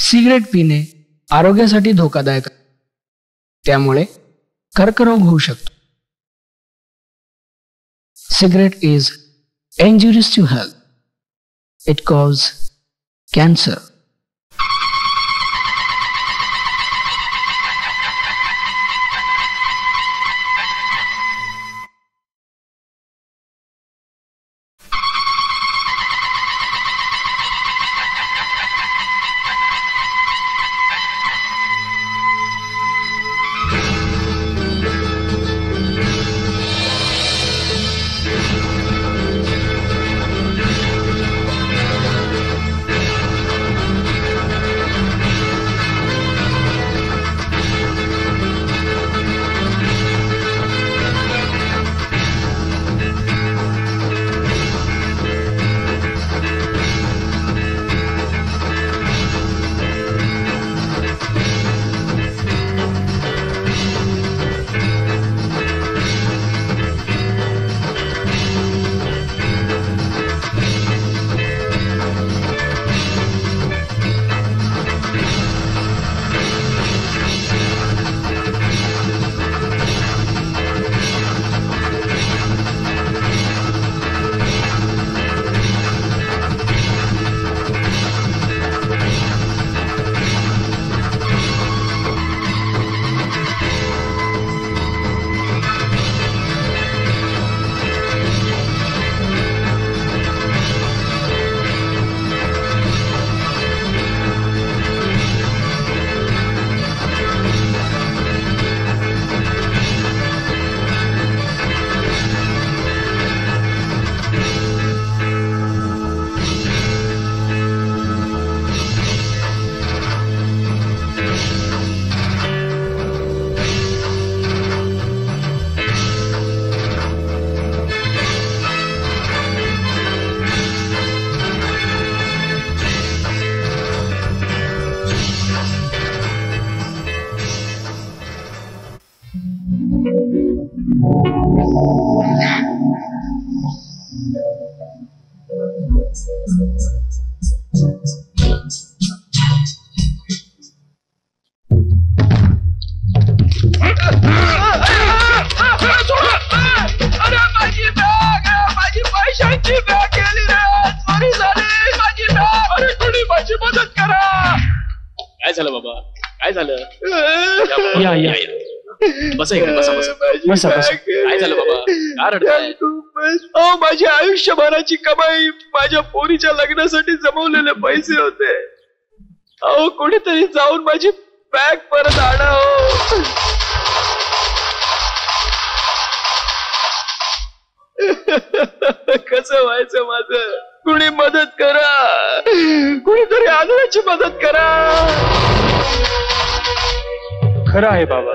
Cigarette पिणे आरोग्यासाठी धोकादायक आहे. त्यामुळे कर्करोग होऊ शकतो. Cigarette is injurious to health. It causes cancer. काय झालं बाबा? काय रडताय? माझी आयुष्यभराची कमाई माझ्या पोरीच्या लग्नासाठी जमवलेले पैसे होते. अहो कोणीतरी जाऊन माझी बॅग परत आणा. कसं व्हायचं माझं? कुणी मदत करा, कुणीतरी आदराची मदत करा. खरं आहे बाबा,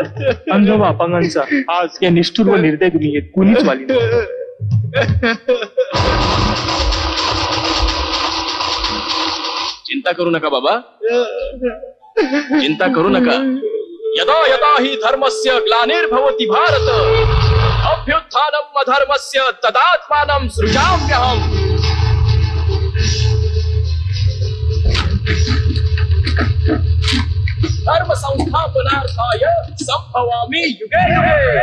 अंधवा अपंगांचा आज या निष्ठुर व निर्दय दुनियेत कुणीच वाली नाही. चिंता करू नका बाबा, चिंता करू नका. यदा यदा हि धर्मस्य ग्लानिर्भवति भारत अभ्युत्थानम् अधर्मस्य तदात्मानं सृजाम्यहम्. धर्म संस्थापनार्थाय संभवामि युगे युगे.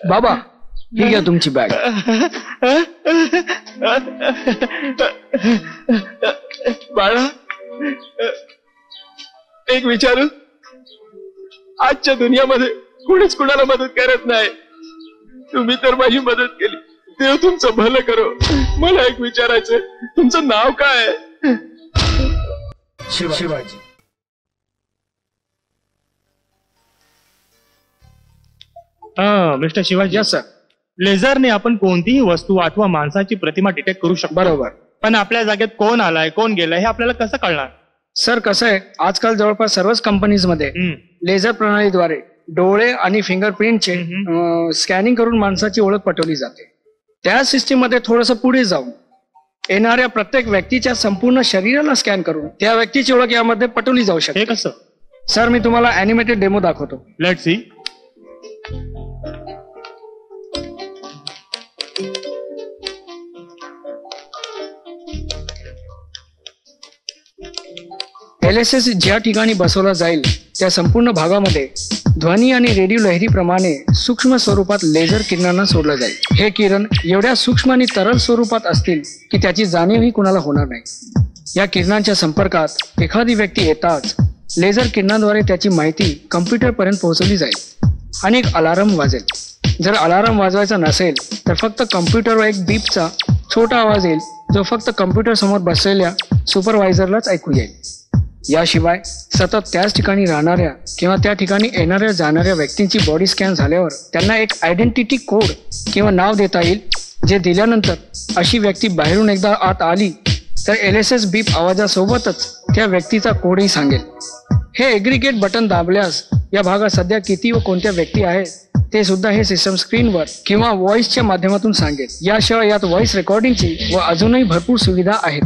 बाबा ही घ्या तुमची बॅग. बाळा, एक विचारू, आजच्या दुनियामध्ये कोणीच कुणाला मदत करत नाही. तुम्ही तर माझी मदत केली, देव तुमचं भलं करो. मला एक विचारायचं, तुमचं नाव काय आहे? Shivaji. Mister Shivaji. Yes sir. लेझरने आपण कोणतीही वस्तू अथवा माणसाची प्रतिमा डिटेक्ट करू शकतो. बरोबर. पण आपल्या जागेत कोण आलाय कोण गेलाय हे आपल्याला कसं कळणार? सर कसं आहे, आजकाल जवळपास सर्वच कंपनीजमध्ये लेझर प्रणालीद्वारे डोळे आणि फिंगरप्रिंटचे स्कॅनिंग करून माणसाची ओळख पटवली जाते. त्या सिस्टीम मध्ये थोडंसं पुढे जाऊन येणाऱ्या प्रत्येक व्यक्तीच्या संपूर्ण शरीराला स्कॅन करून त्या व्यक्तीची ओळख यामध्ये पटवली जाऊ शकते. हे कसं? सर मी तुम्हाला अॅनिमेटेड डेमो दाखवतो. Let's see. LSS ज्या ठिकाणी बसवला जाईल त्या संपूर्ण भागामध्ये ध्वनी आणि रेडिओ लहरीप्रमाणे सूक्ष्म स्वरूपात लेझर किरणांना सोडलं जाईल. हे किरण एवढ्या सूक्ष्म आणि तरल स्वरूपात असतील की त्याची जाणीवही कुणाला होणार नाही. या किरणांच्या संपर्कात एखादी व्यक्ती येताच लेझर किरणांद्वारे त्याची माहिती कम्प्युटरपर्यंत पोहोचवली जाईल आणि एक अलार्म वाजेल. जर अलार्म वाजवायचा नसेल तर फक्त कम्प्युटरवर एक बीपचा छोटा आवाज येईल जो फक्त कम्प्युटर समोर बसलेल्या सुपरवायझरलाच ऐकू येईल. याशिवाय सतत त्याच ठिकाणी राहणाऱ्या किंवा त्या ठिकाणी येणाऱ्या जाणाऱ्या व्यक्तींची बॉडी स्कॅन झाल्यावर त्यांना एक आयडेंटिटी कोड किंवा नाव देता येईल, जे दिल्यानंतर अशी व्यक्ती बाहेरून एकदा आत आली तर LSS बीप आवाजासोबतच त्या व्यक्तीचा कोडही सांगेल. हे एग्रीगेट बटन दाबल्यास या भागात सध्या किती व कोणत्या व्यक्ती आहेत ते सुद्धा हे सिस्टम स्क्रीनवर किंवा व्हॉइसच्या माध्यमातून सांगेल. याशिवाय यात व्हॉइस रेकॉर्डिंगची व अजूनही भरपूर सुविधा आहेत.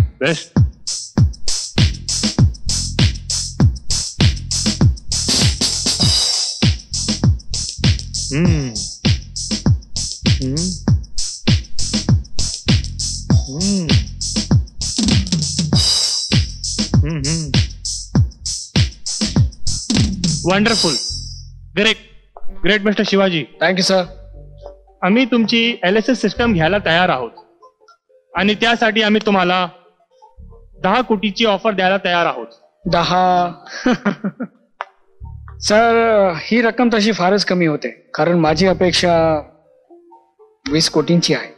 Wonderful. Great mister Shivaji. Thank you sir. आम्ही तुमची LSS सिस्टम घ्यायला तयार आहोत आणि त्यासाठी आम्ही तुम्हाला 10 कोटीची ऑफर द्यायला तयार आहोत. 10? सर ही रक्कम तशी फारच कमी होते, कारण माझी अपेक्षा 20 कोटींची आहे.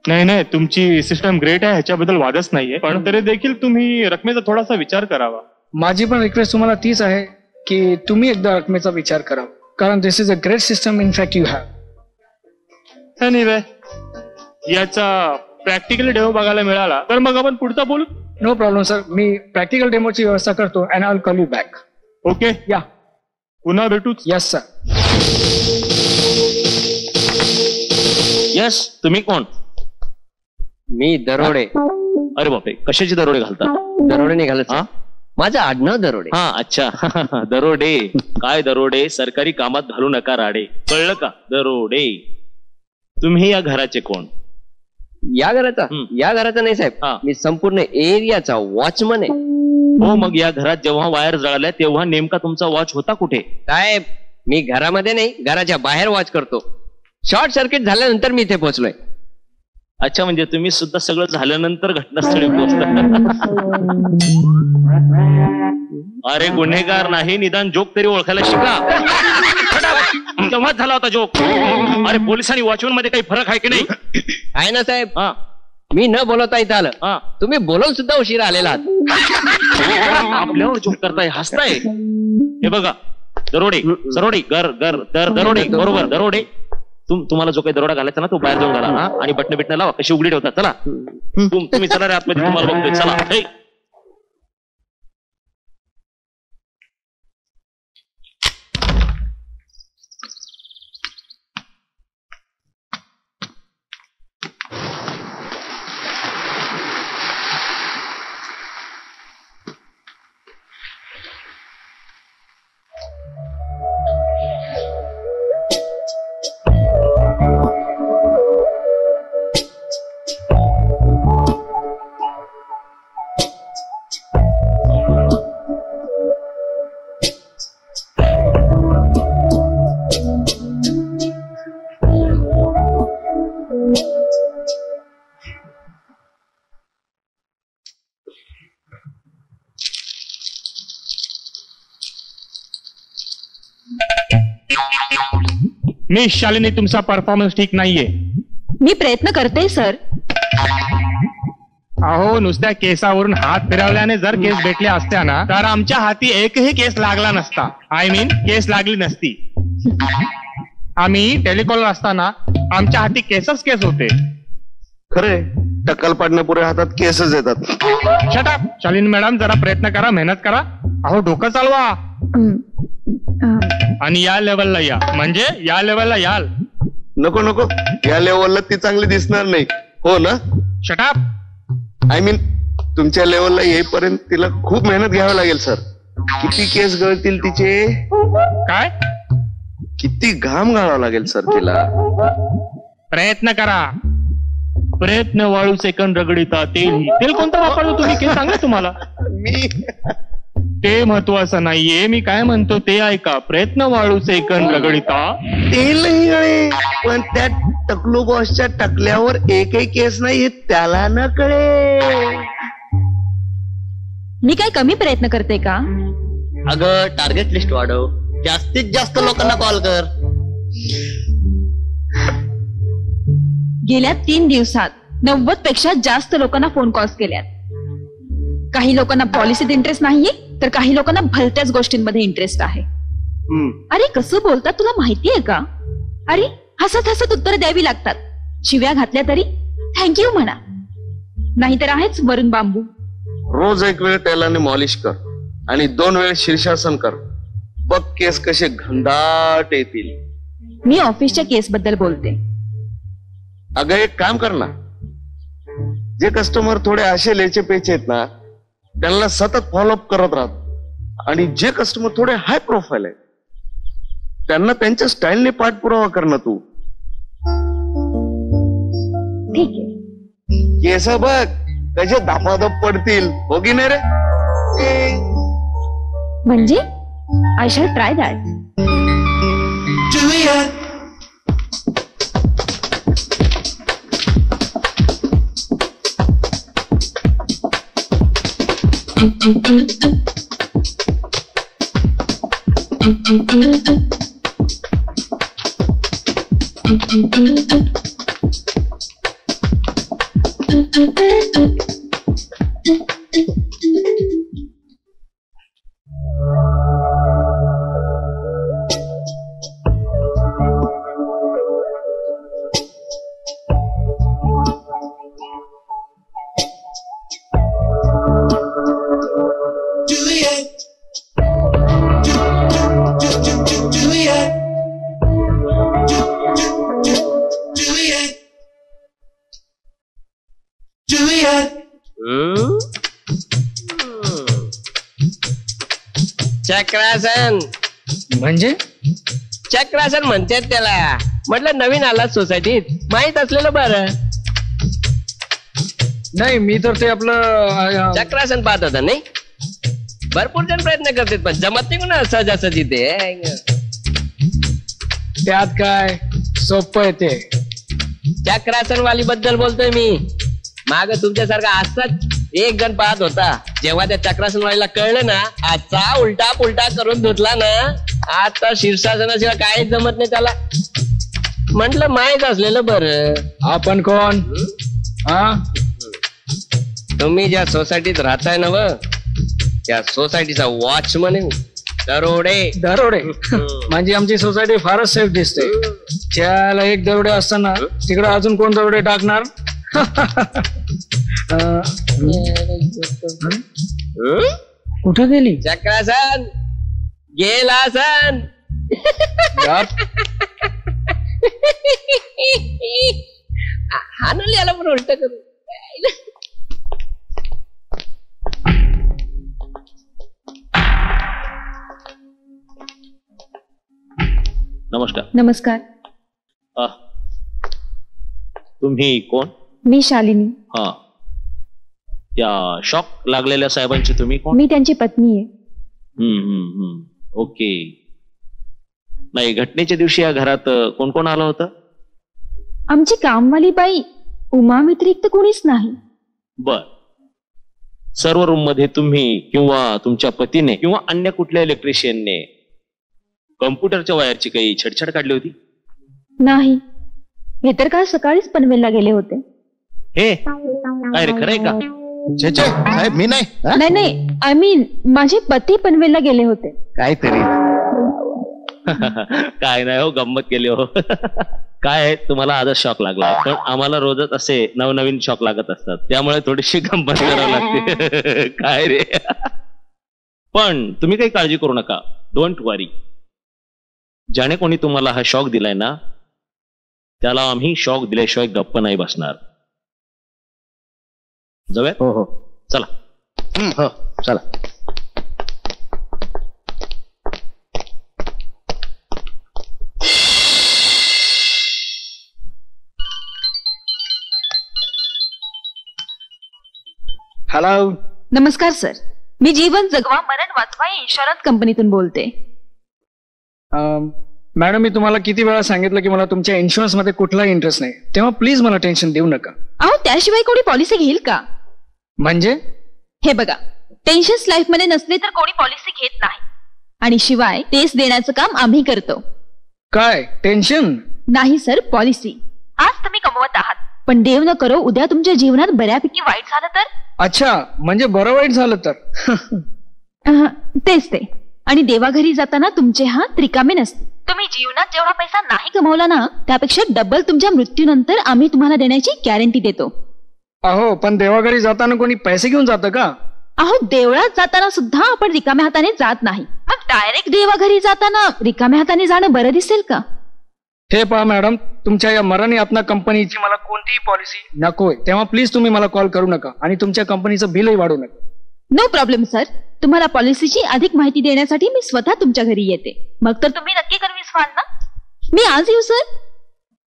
नाही, तुमची सिस्टम ग्रेट आहे, ह्याच्याबद्दल वादच नाहीये, पण तरी देखील तुम्ही रकमेचा थोडासा विचार करावा. माझी पण रिक्वेस्ट तुम्हाला तीच आहे की तुम्ही एकदा रकमेचा विचार करा, कारण this is a great system in fact you have. Anyway, याचा प्रॅक्टिकली डेमो बघायला मिळाला तर मग आपण पुढचा बोलू. नो प्रॉब्लेम सर, मी प्रॅक्टिकल डेमोची व्यवस्था करतो and I will call you back. Okay, या पुन्हा भेटूच. Yes sir. यस, तुम्ही कोण? मी दरोडे. अरे बापरे, कशाचे दरोडे घालता? दरोडे नाही घालत. माझं आडनाव दरोडे. हा, अच्छा. दरोडे. काय दरोडे? सरकारी कामात घालू नका राडे, कळलं का? दरोडे. तुम्ही या घराचे कोण? या घराचा नाही साहेब, मी संपूर्ण एरियाचा वॉचमन आहे. हो, मग या घरात जेव्हा वायर जळाल्या तेव्हा नेमका तुमचा वॉच होता कुठे? साहेब, मी घरामध्ये नाही, घराच्या बाहेर वॉच करतो. शॉर्ट सर्किट झाल्यानंतर मी इथे पोहोचलोय. अच्छा, म्हणजे तुम्ही सुद्धा सगळं झाल्यानंतर घटनास्थळी पोहोचता. अरे गुन्हेगार नाही, निदान जोक तरी ओळखायला शिका. तेव्हाच झाला होता जोक. अरे पोलीस आणि वॉचमन मध्ये काही फरक आहे की नाही? आहे ना साहेब. मी न बोलवता इथं आलं, तुम्ही बोलवून सुद्धा उशिरा आलेला आहात. आपल्यावर जोक करताय, हसताय. हे बघा, दरोडे सरोडे दरोडे, बरोबर दरोडे. तुम्हाला जो काही दरोडा घालायचा ना तो बाहेर जाऊन घाला, आणि बटन बिटन लावा, कशी उघडी ठेवतात. चला तुम्ही चला रे आतमध्ये, तुम्हाला बघतोय. चला. मिस शालिनी, तुमचा परफॉर्मन्स ठीक नाहीये. मी प्रयत्न करते सर. अहो, नुसत्या केसावरून हात फिरवल्याने जर केस भेटल्या असत्या ना, तर आमच्या हाती एकही केस लागला नसता. आय मीन केस लागली नसती. आम्ही टेलिकॉलर असताना आमच्या हाती केसच केस होते. खरे टक्कल पाडण्यापुढे हातात केसच येतात. Shut up. शालिनी मॅडम, जरा प्रयत्न करा, मेहनत करा. अहो, डोकं चालवा आणि या लेवलला या, म्हणजे या लेवलला याल. नको नको, या लेवलला ती चांगली दिसणार नाही, हो ना? Shut up. आय मीन तुमच्या लेवलला येईपर्यंत तिला खूप मेहनत घ्यावी लागेल सर. किती केस गळतील तिचे, काय किती घाम घालावा लागेल सर तिला. प्रयत्न करा. प्रयत्न वाळू सेकंद रगडिता. तेल कोणतं वापरतो तुम्ही, केस सांगा तुम्हाला. मी ते महत्वाचं नाहीये, मी काय म्हणतो ते ऐका. प्रयत्न वाळू सेकंद रगडिता. तेल नाही गळे, पण त्या टकलू बॉसच्या टकल्यावर एकही केस नाही, त्याला न कळे. मी काय कमी प्रयत्न करते का? अगं, टार्गेट लिस्ट वाढव, जास्तीत जास्त लोकांना कॉल कर. गेल्या 3 दिवसात 90 पेक्षा जास्त लोकांना फोन कॉल्स केल्यात. काही लोकांना पॉलिसीत इंटरेस्ट नाहीये, तर काही लोकांना भलत्याच गोष्टींमध्ये इंटरेस्ट आहे. अरे कसं बोलतात तुला माहितीये का? अरे हसत हसत उत्तर द्यावी लागतात. शिव्या घातल्या तरी थँक्यू म्हणा, नाहीतर आहेच वरून बांबू. रोज एक वेळ तेलाने मॉलिश कर आणि 2 वेळ शीर्षासन कर. बघ केस कसे घनदाट येतील. मी ऑफिसच्या केस बद्दल बोलते. अगं एक काम कर ना, जे कस्टमर थोडे असे लेचे पेचे आहेत ना, त्यांना सतत फॉलोअप करत राहत. आणि जे कस्टमर थोडे हाय प्रोफाईल आहेत, त्यांना त्यांच्या स्टाईलने पाठपुरावा कर ना तू. ठीक आहे. केस बघ कसे धापाधप पडतील, हो की नाही रे? म्हणजे आय शॅल ट्राय दॅट. चक्रासन म्हणजे चक्रासन म्हणतात त्याला. म्हटलं नवीन आला सोसायटीत, माहित असलेलं बरं. नाही, मी तर ते आपलं चक्रासन पाहत होता नाही. भरपूर जण प्रयत्न करतात पण जमत नाही कोणा सहजासहजी ते. त्यात काय सोपं आहे ते. चक्रासन वाली बद्दल बोलतोय मी. माग तुमच्यासारखा असताच एक जण पाहत होता. जेव्हा त्या चक्रासन वालीला कळलं ना, आजचा उलटा पुलटा करून धुतला ना, आता शीर्षासनाशिवाय काहीच जमत नाही त्याला. म्हटलं माहीत असलेलं बरं. आपण कोण? हा, तुम्ही ज्या सोसायटीत राहताय ना, त्या सोसायटीचा वॉचमन आहे. दरोडे दरोडे म्हणजे आमची सोसायटी फारच सेफ दिसते. त्याला एक दरोडे असताना तिकडे अजून कोण दरोडे टाकणार? कुठे गेली चक्रासन? गेला सन. हानली आला पण उलट करू. नमस्कार. नमस्कार. तुम्ही कोण? मी शालिनी. हा, त्या शॉक लागलेल्या साहेबांची तुम्ही कोण? मी त्यांची पत्नी आहे. ओके. नाही, घटनेच्या दिवशी या घरात कोण कोण आलं होतं? आमची कामवाली बाई उमा व्यतिरिक्त कोणीच नाही. बर. सर्व रूम मध्ये तुम्ही किंवा तुमच्या पतीने किंवा अन्य कुठल्या इलेक्ट्रिशियनने कम्प्युटरच्या वायरची काही छेडछाड काढली होती? नाही, हे तर काल सकाळीच पनवेलला गेले होते. हे काय रे, खरंय का? छे छे साहेब मी नाही हा? नाही आय मीन माझे पती पनवेलला गेले होते. काहीतरी काय नाही हो, गंमत केली हो. काय आहे, तुम्हाला आजच शॉक लागला, पण आम्हाला रोजच असे नवनवीन शॉक लागत असतात, त्यामुळे थोडीशी गंमत करावी लागते. काय रे. पण तुम्ही काही काळजी करू नका, डोंट वरी. ज्याने कोणी तुम्हाला हा शॉक दिलाय ना, त्याला आम्ही शॉक दिल्याशिवाय गप्प नाही बसणार. जाऊया? हो हो चला. हो चला. हॅलो. नमस्कार सर, मी जीवन जगवा मरण वाचवा या इन्शुरन्स कंपनीतून बोलते. मॅडम, मी तुम्हाला किती वेळा सांगितलं की मला तुमच्या इन्शुरन्स मध्ये कुठलाही इंटरेस्ट नाही, तेव्हा प्लीज मला टेन्शन देऊ नका. अहो, त्याशिवाय कोणी पॉलिसी घेईल का? म्हणजे हे बघा, टेन्शन्स लाईफ मध्ये नसले तर कोणी पॉलिसी घेत नाही, आणि शिवाय तेच देण्याचं काम आम्ही करतो. काय टेन्शन? नाही सर, पॉलिसी. आज तुम्ही कमवत आहात, पण देव न करो उद्या तुमच्या जीवनात बऱ्यापैकी वाईट झालं तर? अच्छा, म्हणजे बरं वाईट झालं तर? तेच ते. आणि देवाघरी जाताना तुमचे हात रिकामे नसते. तुम्ही जीवनात जेवढा पैसा नाही कमवला ना, त्यापेक्षा डबल तुमच्या मृत्यूनंतर आम्ही तुम्हाला देण्याची गॅरंटी देतो. अहो, पण देवाघरी जाताना कोणी पैसे घेऊन जातं का? अहो, देवळात जाताना सुद्धा आपण रिकाम्या हाताने जात नाही, मग डायरेक्ट देवाघरी जाताना रिकाम्या हाताने जाणं बरं दिसेल का? हे पहा मॅडम, तुमच्या या मरण यातना कंपनीची मला कोणतीही पॉलिसी नकोय, तेव्हा प्लीज तुम्ही मला कॉल करू नका आणि तुमच्या कंपनीचं बिलही वाढवू नका. नो प्रॉब्लेम सर, तुम्हाला पॉलिसीची अधिक माहिती देण्यासाठी मी स्वतः तुमच्या घरी येते. मग तर तुम्ही नक्की कन्व्हिन्स व्हाल ना? मी आज येऊ सर?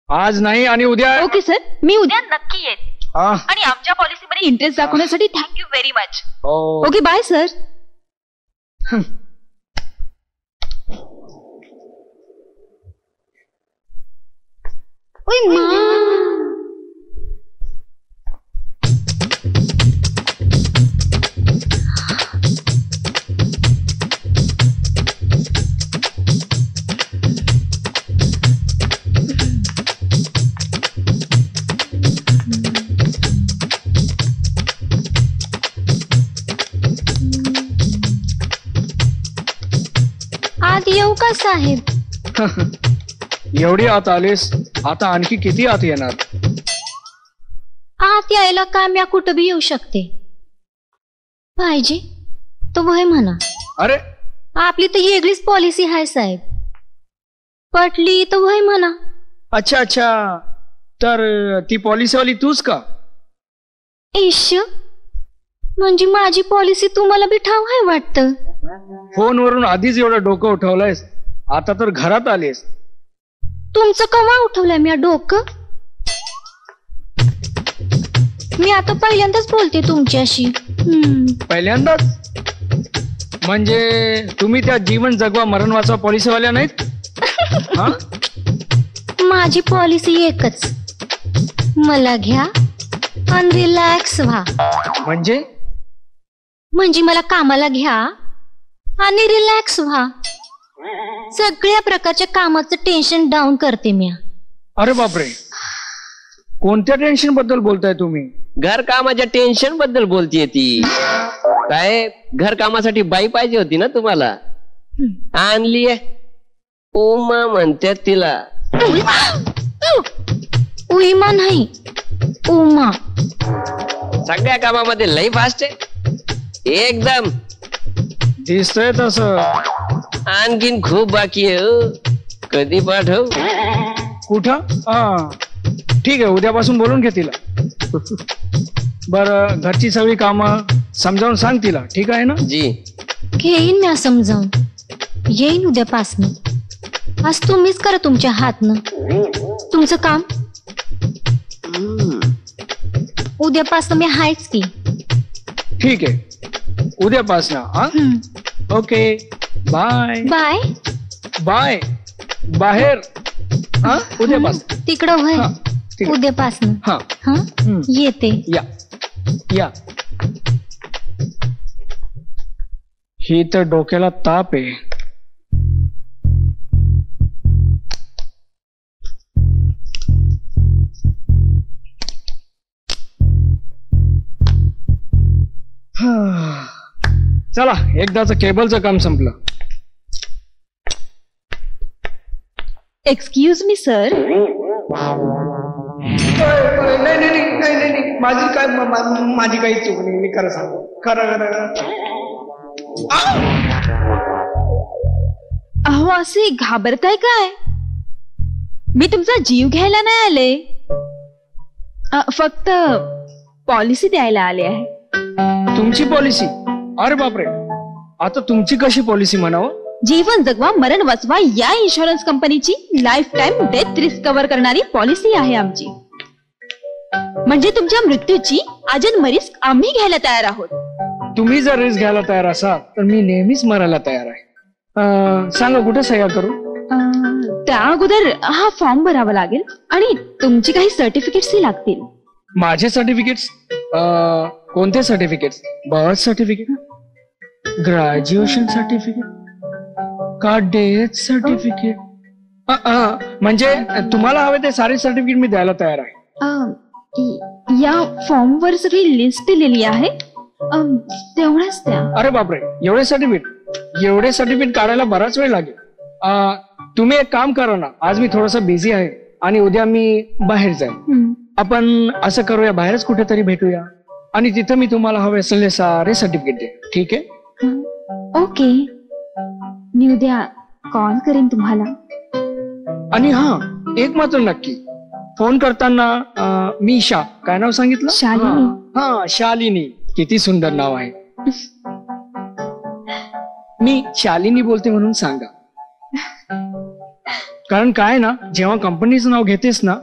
आज नाही, आणि उद्या. ओके सर, मी उद्या नक्की येते. हा. आणि आमच्या पॉलिसीमध्ये इंटरेस्ट दाखवण्यासाठी thank you very much. Oh. Okay, bye sir. आत येऊ का साहेब? एवढी आत आलीस, आता आणखी किती आत येणार? आत यायला काय मी कुठं बी येऊ शकते. पाहिजे तो वय म्हणा. अरे, आपली तर वेगळीच पॉलिसी आहे साहेब. पटली तर वय म्हणा. अच्छा अच्छा, तर ती पॉलिसीवाली तूच का? इश्य, म्हणजे माझी पॉलिसी तुम्हाला बी ठाव आहे वाटतं. फोनवरून आधीच एवढं डोकं उठवलंयस, आता तर घरात आलीस. तुमचं कवा उठवलंय मी डोकं? मी आता पहिल्यांदाच बोलते तुमच्याशी. पहिल्यांदाच? म्हणजे तुम्ही त्या जीवन जगवा मरण वाचवा पॉलिसीवाल्या नाहीत? हा? माझी पॉलिसी एकच, मला घ्या आणि रिलॅक्स व्हा. म्हणजे मला कामाला घ्या आणि रिलॅक्स व्हा. सगळ्या प्रकारच्या कामाचं टेन्शन डाऊन करते मी. अरे बापरे, कोणत्या टेन्शन बद्दल बोलताय तुम्ही? घर कामाच्या टेन्शन बद्दल बोलतीये ती. काय घर कामासाठी बाई पाहिजे होती ना तुम्हाला? आणलीये. उमा म्हणतात तिला. उमा नाही, उमा. सगळ्या कामामध्ये लई फास्ट आहे एकदम. दिसतंय तसं. आणखीन खूप बाकी आहे हो. कधी पाठव? कुठं? ठीक आहे, उद्यापासून बोलून घे तिला. बरं, घरची सगळी कामं समजावून सांग तिला, ठीक आहे ना? जी घेईन मी समजावून. येईन उद्यापासून. आज तुम्हीच करा तुमच्या हातनं तुमचं काम. उद्यापासून मी हायच की. ठीक आहे, उद्यापासून. Okay, bye bye. बाय. बाहेर. उद्यापासून तिकडं हा, होय. ठीक आहे. उद्यापासून. हा. हा, येते. या. ही तर डोक्याला ताप आहे. चला एकदाचं केबलचं काम संपलं. Excuse me sir. नाही माझी काही चूक नाही. मी खरं सांगतो. खरं. अहो असे घाबरताय काय? मी तुमचा जीव घ्यायला नाही आले, फक्त पॉलिसी द्यायला आले आहे. तुमची पॉलिसी? अरे बापरे, आता तुमची कशी पॉलिसी म्हणावं? जीवन जगवा मरण वाचवा या इन्शुरन्स कंपनीची life time death risk cover करणारी पॉलिसी आहे आमची. म्हणजे तुमच्या मृत्यूची आजन्म रिस्क आम्ही घ्यायला तयार आहोत. तुम्ही जर रिस्क घ्यायला तयार असाल तर मी नेहमीच मरायला तयार आहे. सांगा कुठे सह्या करू? त्या अगोदर हा फॉर्म भरावा लागेल आणि तुमची काही सर्टिफिकेट्सही लागतील. माझे सर्टिफिकेट्स? कोणते certificates? Birth certificate, graduation certificate का डेथ सर्टिफिकेट? म्हणजे तुम्हाला हवे ते सारे सर्टिफिकेट मी द्यायला तयार आहे. या फॉर्म वर सगळी लिस्ट दिलेली आहे, तेवढंच द्या. अरे बापरे, एवढे सर्टिफिकेट काढायला बराच वेळ लागेल. तुम्ही एक काम करा ना, आज मी थोडस बिझी आहे आणि उद्या मी बाहेर जाईन. आपण असं करूया, बाहेरच कुठेतरी भेटूया आणि तिथं मी तुम्हाला हवे असलेले सारे सर्टिफिकेट दे. ठीक आहे? ओके, मी उद्या कॉल करेन तुम्हाला. आणि हा, एक मात्र नक्की, फोन करताना मी काय नाव सांगितलं? शालिनी. हा, शालिनी. किती सुंदर नाव आहे. मी शालिनी बोलते म्हणून सांगा. कारण काय ना, जेव्हा कंपनीचं नाव घेतेस ना,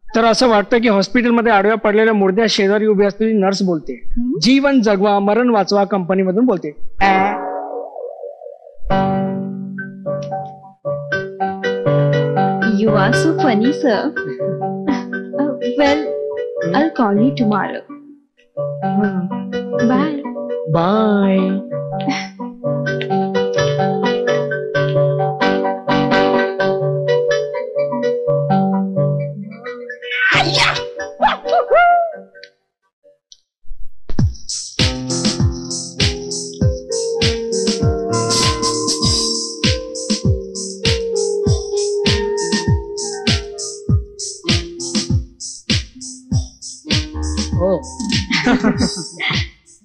तर असं वाटतं की हॉस्पिटलमध्ये आडव्या पडलेल्या मुर्द्या शेजारी उभी असलेली नर्स बोलते. जीवन जगवा मरण वाचवा कंपनीमधून बोलते. You are so funny, sir. Well, I'll call you tomorrow. Bye. Bye.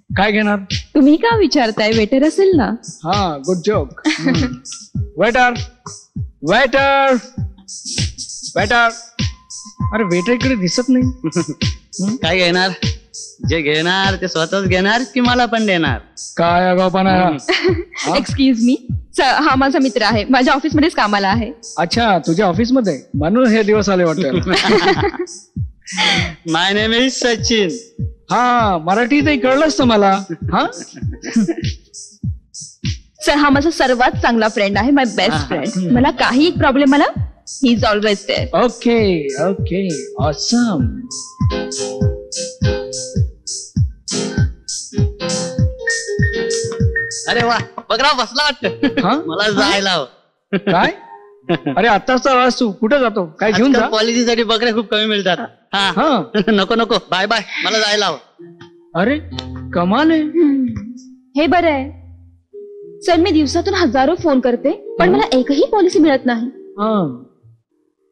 काय घेणार? तुम्ही का विचारताय? वेटर असेल ना. हा, good joke. Waiter waiter waiter. अरे वेटर इकडे दिसत नाही. काय घेणार? जे घेणार ते स्वतःच घेणार की मला पण देणार? काय आगाऊपणा. एक्सक्यूज मी, हा माझा मित्र आहे, माझ्या ऑफिसमध्येच कामाला आहे. अच्छा, तुझ्या ऑफिसमध्ये? म्हणून हे दिवस आले वाटतं. माय नेम इज सचिन. हा, मराठीतही कळलंच मला. हा सर, हा माझा सर्वात चांगला फ्रेंड आहे, माय बेस्ट फ्रेंड. मला काही प्रॉब्लेम आला, he is always there. Okay okay, awesome. अरे वा, बघा बसला वाटतं. मला जायला हवं. काय? अरे आत्ताच आवाज, तू कुठे जातो? काय घेऊन जा. पॉलिसीसाठी बकऱ्या खूप कमी मिळतात. हा, नको नको, बाय बाय, मला जायला हवं. अरे कमाल आहे. हे बरं आहे सर, मी दिवसातून हजारो फोन करते पण मला एकही पॉलिसी मिळत नाही.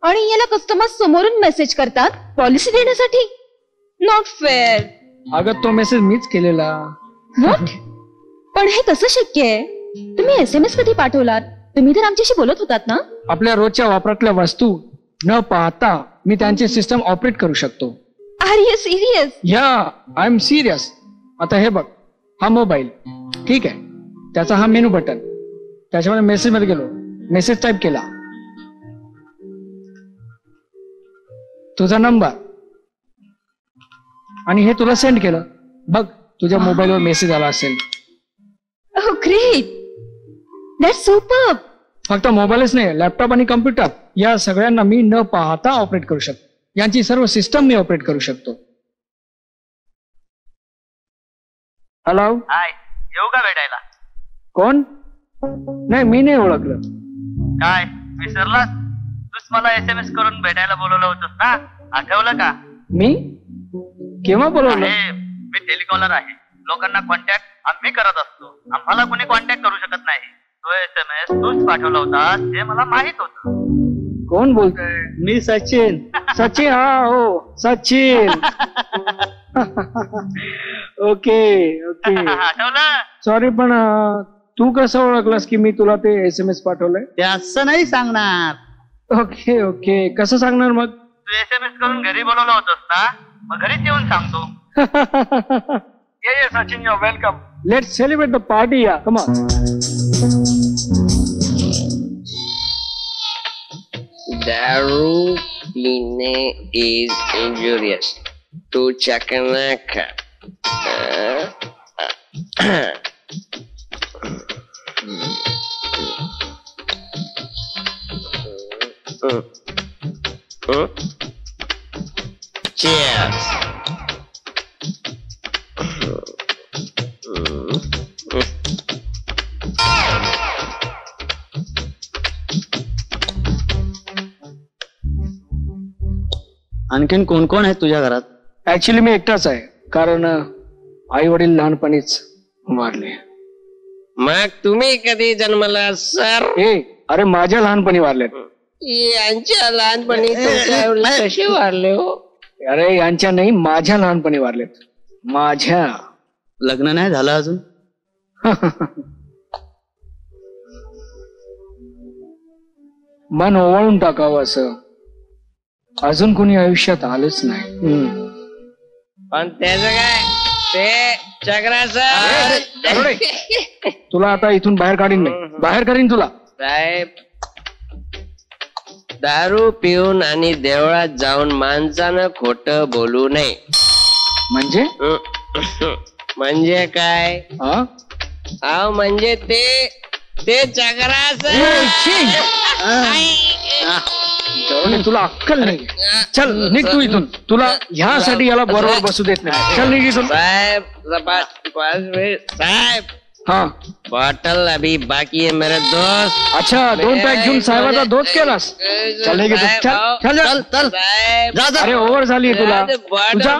आणि याला कस्टमर समोरून मेसेज करतात पॉलिसी देण्यासाठी. Not fair. अगं, तो मेसेज मीच केलेला. व्हॉट? पण हे कसं शक्य आहे? तुम्ही SMS कधी पाठवलात? तुम्ही तर आमच्याशी बोलत होतात ना. आपल्या रोजच्या वापरातल्या वस्तू न पाहता मी त्यांचे सिस्टम ऑपरेट करू शकतो. Are you serious? Yeah, I am serious. आता हे बघ, हा मोबाईल ठीक आहे, त्याचा हा मेनू बटन, त्याच्यामध्ये मेसेज मध्ये गेलो, मेसेज टाईप केला, तुझा नंबर, आणि हे तुला सेंड केलं. बघ, तुझ्या मोबाईलवर मेसेज आला असेल. Oh great, that's superb. फक्त मोबाईलच नाही, लॅपटॉप आणि कम्प्युटर या सगळ्यांना मी न पाहता ऑपरेट करू शकतो. यांची सर्व सिस्टम मी ऑपरेट करू शकतो. हॅलो, हाय, येऊ का भेटायला? कोण? नाही, मी नाही ओळखलं. काय विसरलास? तूच मला SMS करून भेटायला बोलवलं होतंस ना, आठवलं का? मी केव्हा बोलवलं? मी टेलिकॉलर आहे. लोकांना कॉन्टॅक्ट आम्ही करत असतो. आम्हाला कोणी कॉन्टॅक्ट करू शकत नाही. तो SMS तूच पाठवला होता हे मला माहित होतं. कोण बोलतोय? मी सचिन. सचिन, हा हो सचिन. Okay okay. आठवलं? सॉरी, पण तू कसं ओळखलास की मी तुला ते SMS पाठवलंय? ते असं नाही सांगणार. ओके ओके, कसं सांगणार मग? तू SMS करून घरी बोलवलं होतंस ना, मग घरीच येऊन सांगतो. ये Sachin, your welcome. Let's celebrate the party. या कम ऑन. दारू पीने इज इंजुरियस टू चकनाका. Cheers. आणखीन कोण कोण आहेत तुझ्या घरात? ऍक्च्युली मी एकटाच आहे, कारण आई वडील लहानपणीच वारले. मग तुम्ही कधी जन्मला सर? अरे माझ्या लहानपणी वारलेत. यांच्या लहानपणी तुमचे आई-वडील कसे वारले हो? अरे यांच्या नाही, माझ्या लहानपणी वारलेत. माझ्या. लग्न नाही झालं अजून? मन ओवाळून टाकावं असं अजून कोणी आयुष्यात आलंच नाही. पण त्याचं काय ते चक्राचं. तुला आता इथून बाहेर काढीन मी, बाहेर काढीन तुला. साहेब, दारू पिऊन आणि देवळात जाऊन माणसानं खोटं बोलू नये. म्हणजे? म्हणजे काय? अहो म्हणजे ते चक्राचं. तुला अक्कल नाही. चल निघ तू इथून. तुला ह्यासाठी याला बरोबर बसू देत नाही. चल निघ इथून. साहेब साहेब, हाँ बॉटल अभी बाकी है मेरे दोस्त. अच्छा, 2 पॅक घेऊन साहेबाचा दोष केलास. चल निघ इथून. चल चल चल. अरे ओव्हर झाली तुला. तुझ्या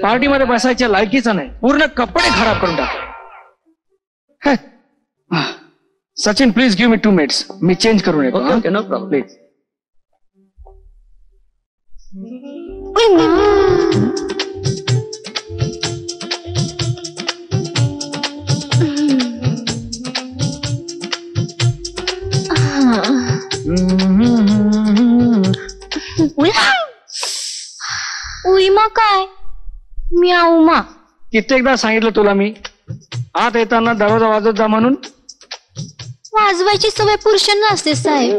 पार्टीमध्ये बसायच्या लायकीचा नाही. पूर्ण कपडे खराब करून टाक. Sachin, please give me 2 minutes. मी चेंज करून येतो. Okay, no problem. प्लीज. उईमा काय? म्याऊ मा. कित्येकदा सांगितलं तुला मी आत येताना दरवाजा वाजत जा म्हणून. वाजवायची सवय पुरुषांना असते साहेब,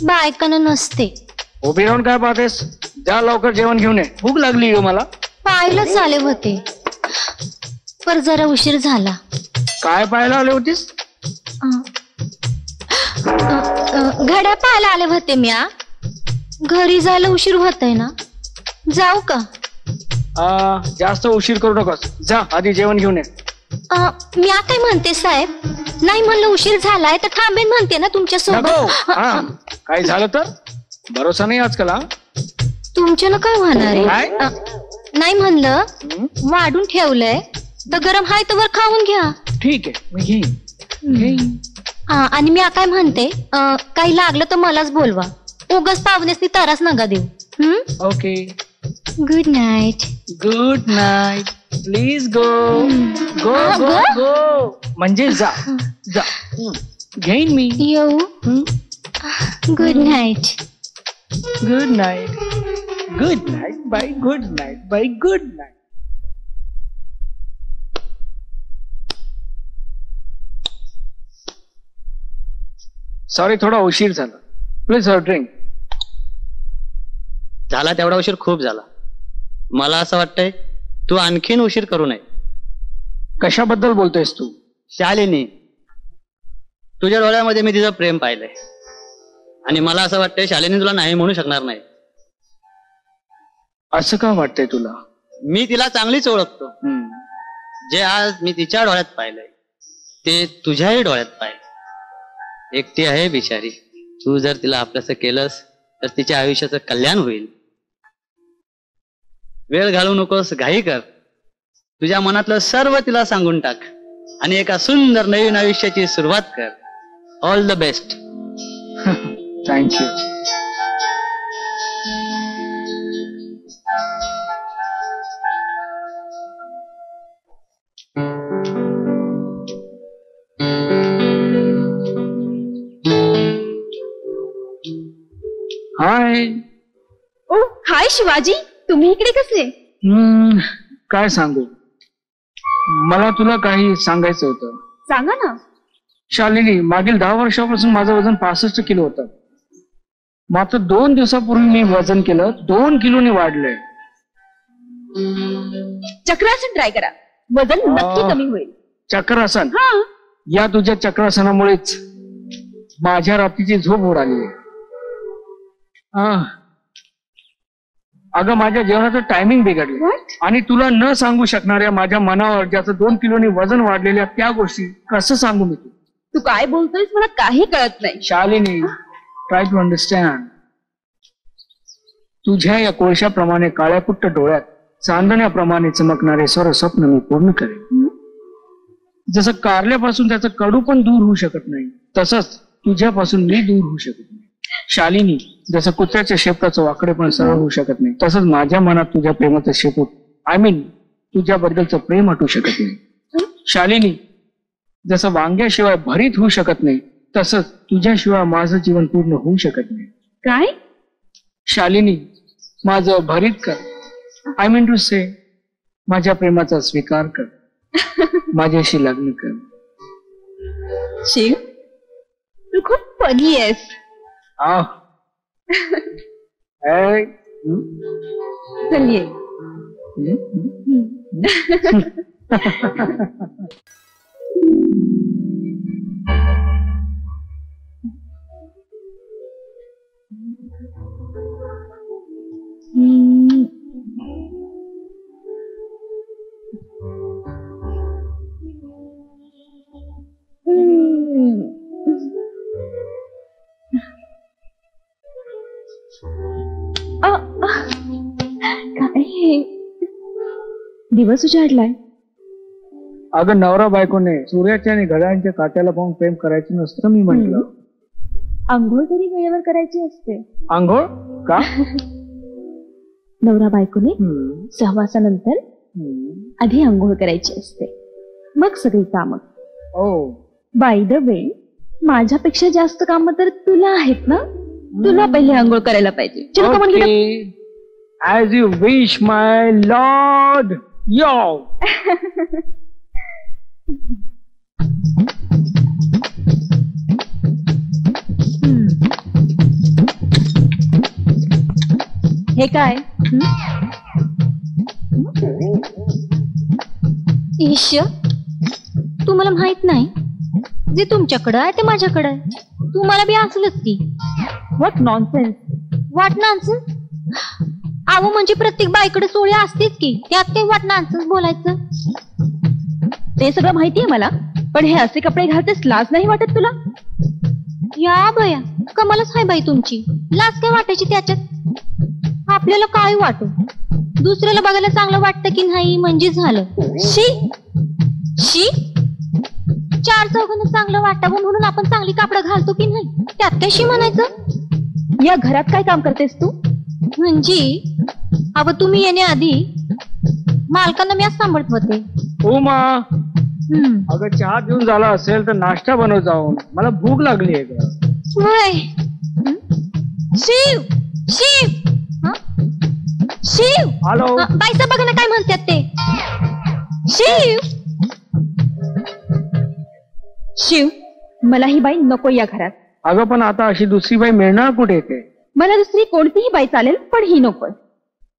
बायकांना नसते. उभी राहून काय पाहतेस? जा लवकर जेवण घेऊन ये, भूक लागली ग मला. पाहायलाच आले होते, पर जरा उशीर झाला. काय पाहायला आले होतीस? घड्या पाहायला आले होते. म्या घरी जायला उशीर होतय ना, जाऊ का? जास्त उशीर करू नकोस. जा आधी जेवण घेऊन ये. म्या काय म्हणते साहेब, नाही म्हणलं उशीर झालाय तर थांबेन म्हणते ना तुमच्या सोबत. काय झालं तर? भरोसा नाही आजकाल. तुमच्यानं काय होणार आहे? नाही म्हणलं वाढून ठेवलंय तर गरम हाय तर वर खाऊन घ्या. ठीक आहे, मी घेईन. आणि मी काय म्हणते, काही लागलं तर मलाच बोलवा. उगाच पाहुण्यासनी तारास नका देऊ. Okay. Good night. Good night. Please go go go go. म्हणजे जा जा. घेईन मी. येऊ. Good night. Good night. Good night bye. Good night bye. Good night. Sorry, थोडा उशीर झाला. Please drink. झाला तेवढा उशीर खूप झाला. मला असं वाटतंय तू आणखीन उशीर करू नये. कशाबद्दल बोलतोयस तू? शालिनी, तुझ्या डोळ्यामध्ये मी तिचं प्रेम पाहिलंय आणि मला असं वाटतंय शालिनी तुला नाही म्हणू शकणार नाही. असं का वाटतंय तुला? मी तिला चांगलीच ओळखतो. जे आज मी तिच्या डोळ्यात पाहिलंय ते तुझ्याही डोळ्यात पाहिलं. एकटी आहे बिचारी. तू जर तिला आपलंसं केलंस तर तिच्या आयुष्याचं कल्याण होईल. वेळ घालवू नकोस, घाई कर. तुझ्या मनातलं सर्व तिला सांगून टाक आणि एका सुंदर नवीन आयुष्याची सुरुवात कर. All the best. थँक्यू. हाय. ओ हाय शिवाजी, तुम्ही इकडे कसे? काय सांगू, मला तुला काही सांगायचं होतं. सांगा ना. शालिनी, मागील 10 वर्षापासून माझं वजन 65 किलो होतं. मात्र 2 दिवसापूर्वी मी वजन केलं, 2 किलोने वाढलंय. चक्रासन ट्राय करा, वजन नक्की कमी होईल. चक्रासन? हा. या तुझ्या चक्रासनामुळेच माझ्या रात्रीची झोप उडाली. अगं, माझ्या जेवणाचं टायमिंग बिघडलं आणि तुला न सांगू शकणाऱ्या माझ्या मनावर ज्याचं 2 किलोने वजन वाढलेल्या त्या गोष्टी कसं सांगू मी तू काय बोलतोयस मला काही कळत नाही. Shalini, try to understand. तुझ्या या कोळशाप्रमाणे काळ्याकुट्ट डोळ्यात चांदण्याप्रमाणे चमकणारे सर्व स्वप्न मी पूर्ण करेन. जसं कारल्यापासून त्याचं कडू पण दूर होऊ शकत नाही, तसंच तुझ्यापासून मी दूर होऊ शकत नाही. शालिनी, जसं कुत्र्याच्या शेपटाचं वाकडे पण सरळ होऊ शकत नाही, तसंच माझ्या मनात तुझ्या प्रेमाचं शेपूट, आय मीन तुझ्याबद्दलचं प्रेम हटू शकत नाही. शालिनी, जसं वांग्याशिवाय भरीत होऊ शकत नाही, तसंच तुझ्याशिवाय माझं जीवन पूर्ण होऊ शकत नाही. काय? शालिनी, माझं भरीत कर. आय मीन टू से, माझ्या प्रेमाचा स्वीकार कर. माझ्याशी लग्न कर. शिव, तू खूप फनी आहेस. चलिए. काय दिवस उजाडलाय. अगं, नवरा बायकोने सूर्याच्या आणि घड्याळांच्या काट्याला पाहून प्रेम करायचं नसतं मी म्हटलं. आंघोळ तरी वेळेवर करायची असते. आंघोळ का? नवरा बायकोने सहवासानंतर आधी आंघोळ करायची असते, मग सगळी कामं. बाय द वे, माझ्यापेक्षा जास्त कामं तर तुला आहेत ना. तुला पहिले आंघोळ करायला पाहिजे. चल का म्हणलं. As you wish, my lord. Yo. हे काय? ईश, तुम्हाला माहित नाही, जे तुमच्याकडं आहे ते माझ्याकडे आहे. तुम्हाला बी असलंच की. What nonsense. What nonsense? अहो, म्हणजे प्रत्येक बाईकडे सोळी असतेच की, त्यात काही वाट नान्सन्स बोलायचं. ते सगळं माहितीये मला, पण हे असे कपडे घालतेस लाज नाही वाटत तुला? या बया, कमालच आहे बाई तुमची. लाज काय वाटायची त्याच्यात? आपल्याला काय वाटू, दुसऱ्याला बघायला चांगलं वाटतं की नाही म्हणजे झालं. शी शी, 4 चौघांना चांगलं वाटावं म्हणून आपण चांगली कापडं घालतो की नाही, त्यात काय शी म्हणायचं? या घरात काय काम करतेस तू? म्हणजे अव तुम्ही येण्याआधी मालकांना मी सांभाळत होते. उमा, अगं चहा घेऊन झाला असेल तर नाश्ता बनव जाऊन, मला भूक लागली आहे का? वय शिव शिव शिव. हॅलो बाईसा बघा ना काय म्हणतात ते. शिव शिव, मला ही बाई नको या घरात. अगं, पण आता अशी दुसरी बाई मिळणार कुठे येते? मला दुसरी कोणतीही बाई चालेल, पण ही नको.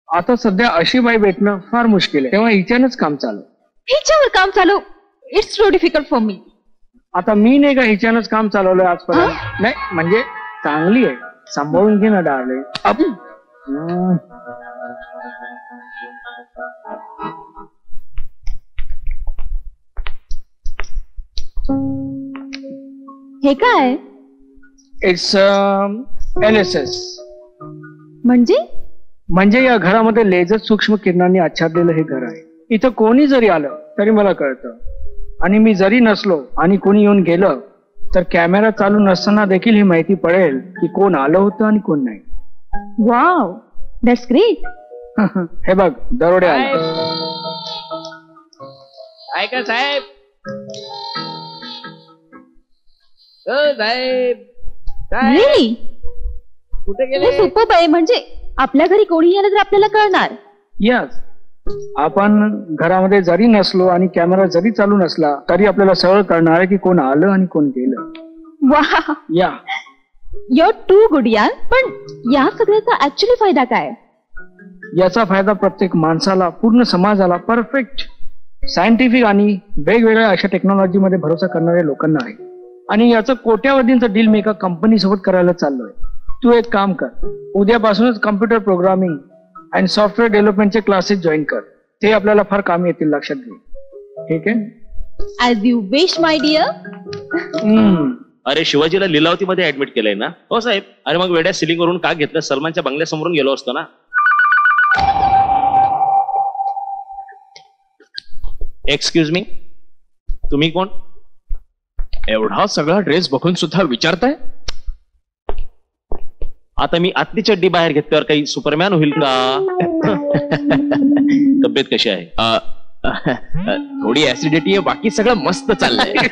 आता सध्या अशी बाई भेटणं फार मुश्किल आहे, तेव्हा हिच्यानंच काम चालू. हिच्यावर काम चालू? It's so difficult for me. आता मी नाही का हिच्यानंच काम चालवलंय आजपर्यंत? नाही म्हणजे चांगली आहे, सांभाळून घे ना डार्लिंग. हे काय? It's LSS. म्हणजे म्हणजे या घरामध्ये लेझर सूक्ष्म किरणांनी आच्छादलेलं हे घर आहे. इथं कोणी जरी आलं तरी मला कळतं, आणि मी जरी नसलो आणि कोणी येऊन गेलं तर कॅमेरा चालू नसताना देखील ही माहिती पडेल की कोण आलं होतं आणि कोण नाही. Wow, that's great. हे बघ, दरोडे आले. ऐका साहेब, साहेब रिअली? कुठे हे गेले? सुपर आहे. म्हणजे आपल्या घरी कोणी आलं तर आपल्याला कळणार. यस, आपण घरामध्ये जरी नसलो आणि कॅमेरा जरी चालू नसला तरी आपल्याला सरळ कळणार आहे की कोण आलं आणि कोण गेलं. वा, या युअर टू गुड यार. पण या सगळ्याचा ऍक्च्युली फायदा काय? याचा फायदा प्रत्येक माणसाला, पूर्ण समाजाला, परफेक्ट सायंटिफिक आणि वेगवेगळ्या अशा टेक्नॉलॉजीमध्ये भरोसा करणाऱ्या लोकांना आहे. आणि याचं कोट्यावधींचं डील मी एका कंपनी सोबत करायला चाललोय. तू एक काम कर, उद्यापासूनच कम्प्युटर प्रोग्रामिंग आणि सॉफ्टवेअर डेव्हलपमेंटचे क्लासेस जॉईन कर. ते आपल्याला फार कामी येतील, लक्षात घे. ठीक आहे? As you wish my dear. अरे शिवाजीला लिलावतीमध्ये ऍडमिट केलंय ना? हो साहेब. अरे मग वेड्या सिलिंग वरून का घेतलं? सलमानच्या बंगल्यासमोरून गेलो असतो ना. एक्सक्यूज मी, तुम्ही कोण? एवढा सगळा ड्रेस बघून सुद्धा विचारताय? आता मी आतली चड्डी बाहेर घेतल्यावर काही सुपरमॅन होईल का? तब्येत कशी आहे? थोडी ऍसिडिटी आहे, बाकी सगळं मस्त चाललंय.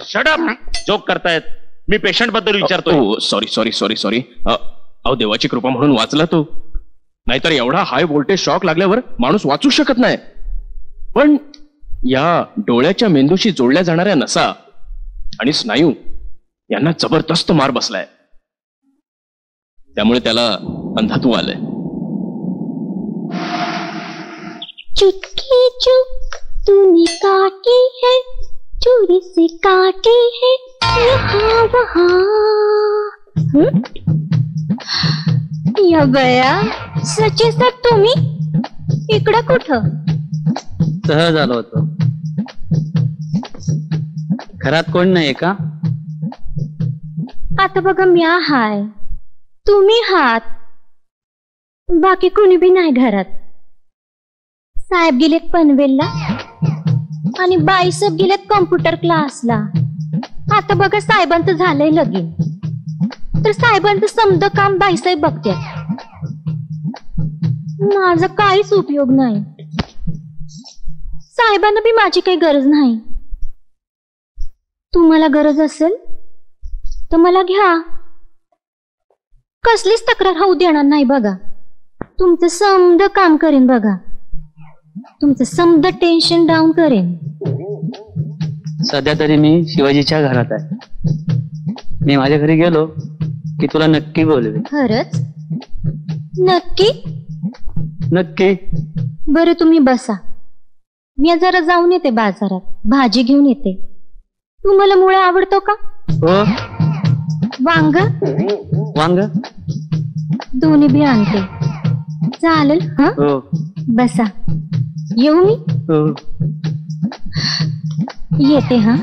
शट अप, जोक करतायत. मी पेशंट बद्दल विचारतोय. Sorry sorry sorry sorry. अहो, देवाची कृपा म्हणून वाचला तो, नाहीतर एवढा हाय व्होल्टेज शॉक लागल्यावर माणूस वाचू शकत नाही. पण या डोळ्याच्या मेंदूशी जोडल्या जाणाऱ्या नसा आणि स्नायू यांना जबरदस्त मार बसलाय. त्यामुळे त्याला अंधातू आलंय. चुटकी चुक तूने काटी है, चोरी से काटी है, यहाँ वहाँ. या बया, सचे सर तुम्ही इकडं कुठं? सहज आलो होतो. घरात कोण नाहीये का? आता बघा, मी हाय, तुम्ही हात, बाकी कोणी बी नाही घरात. साहेब गेलेत पनवेलला आणि बाईसाहेब गेलेत कॉम्प्युटर क्लासला. आता बघा, साहेबांचं झालंय लगीन, तर साहेबांचं समद काम बाईसाहेब बघतात. माझा काहीच उपयोग नाही. साहेबांना बी माझी काही गरज नाही. तुम्हाला गरज असेल तर मला घ्या, कसलीच तक्रार होऊ देणार नाही. बघा, तुमचं समद काम करेन. बघा, तुमचं समद टेन्शन डाऊन करेन. सध्या तरी मी शिवाजीच्या घरात आहे. मी माझ्या घरी गेलो की तुला नक्की बोलवे. खरंच? नक्की? नक्की. बरं, तुम्ही बसा, मी जरा जाऊन येते बाजारात, भाजी घेऊन येते. तुम्हाला मुळा आवडतो का? हो. वांग? वांग दोन्ही बी आणते. चालेल? हा, हो. बसा. येऊ मी? हो. येते. हा.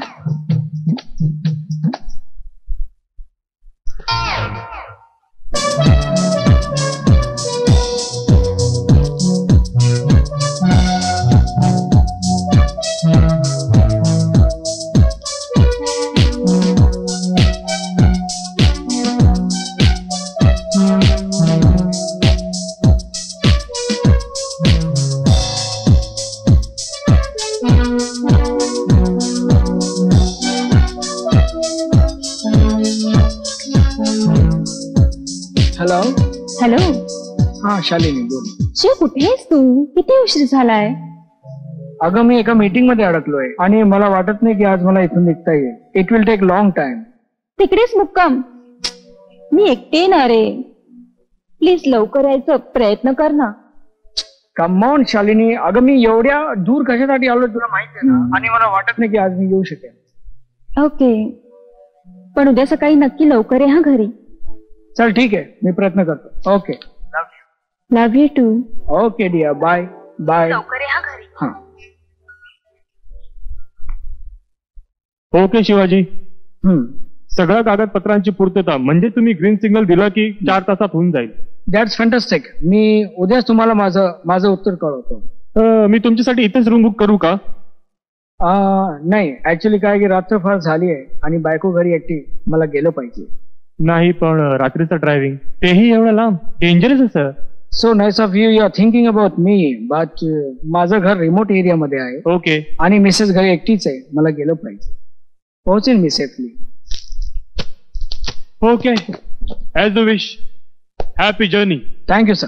हॅलो. हॅलो. हा शालिनी, बोल. शिव, कुठे आहेस तू? किती उशीर झालाय? अगं, मी एका मीटिंग मध्ये अडकलोय आणि मला वाटत नाही की आज मला इथून निघता येईल. It will take long time. तिकडेच मुक्काम? मी एकटे ना रे, प्लीज लवकर यायचा प्रयत्न कर ना. कम ऑन शालिनी, अगं मी एवढ्या दूर कशासाठी आलो तुला माहिती आहे ना, आणि मला वाटत नाही की आज मी येऊ शकेन. ओके, पण उद्या सकाळी नक्की लवकर ये हा घरी. चल ठीक आहे, मी प्रयत्न करतो. Okay. Love you too. Okay dear, bye bye. लवकर ये हा घरी. हा. ओके शिवाजी, सगळ्या कागदपत्रांची पूर्तता म्हणजे तुम्ही ग्रीन सिग्नल दिला की 4 तासात होऊन जाईल. That's fantastic. मी उद्याच तुम्हाला माझं उत्तर कळवतो. मी तुमच्यासाठी इथेच रूम बुक करू का? नाही, ऍक्च्युली काय की रात्र फार झाली आहे आणि बायको घरी एकटी, मला गेलं पाहिजे. नाही, पण रात्रीचं ड्रायव्हिंग तेही एवढं लांब डेंजरस आहे sir. So nice of you are thinking about me, but माझं घर रिमोट एरियामध्ये आहे. ओके. आणि मिसेस घरी एकटीच आहे, मला गेलं पाहिजे. पोहोचेन मी safely. Okay, as you wish. Happy journey. Thank you sir.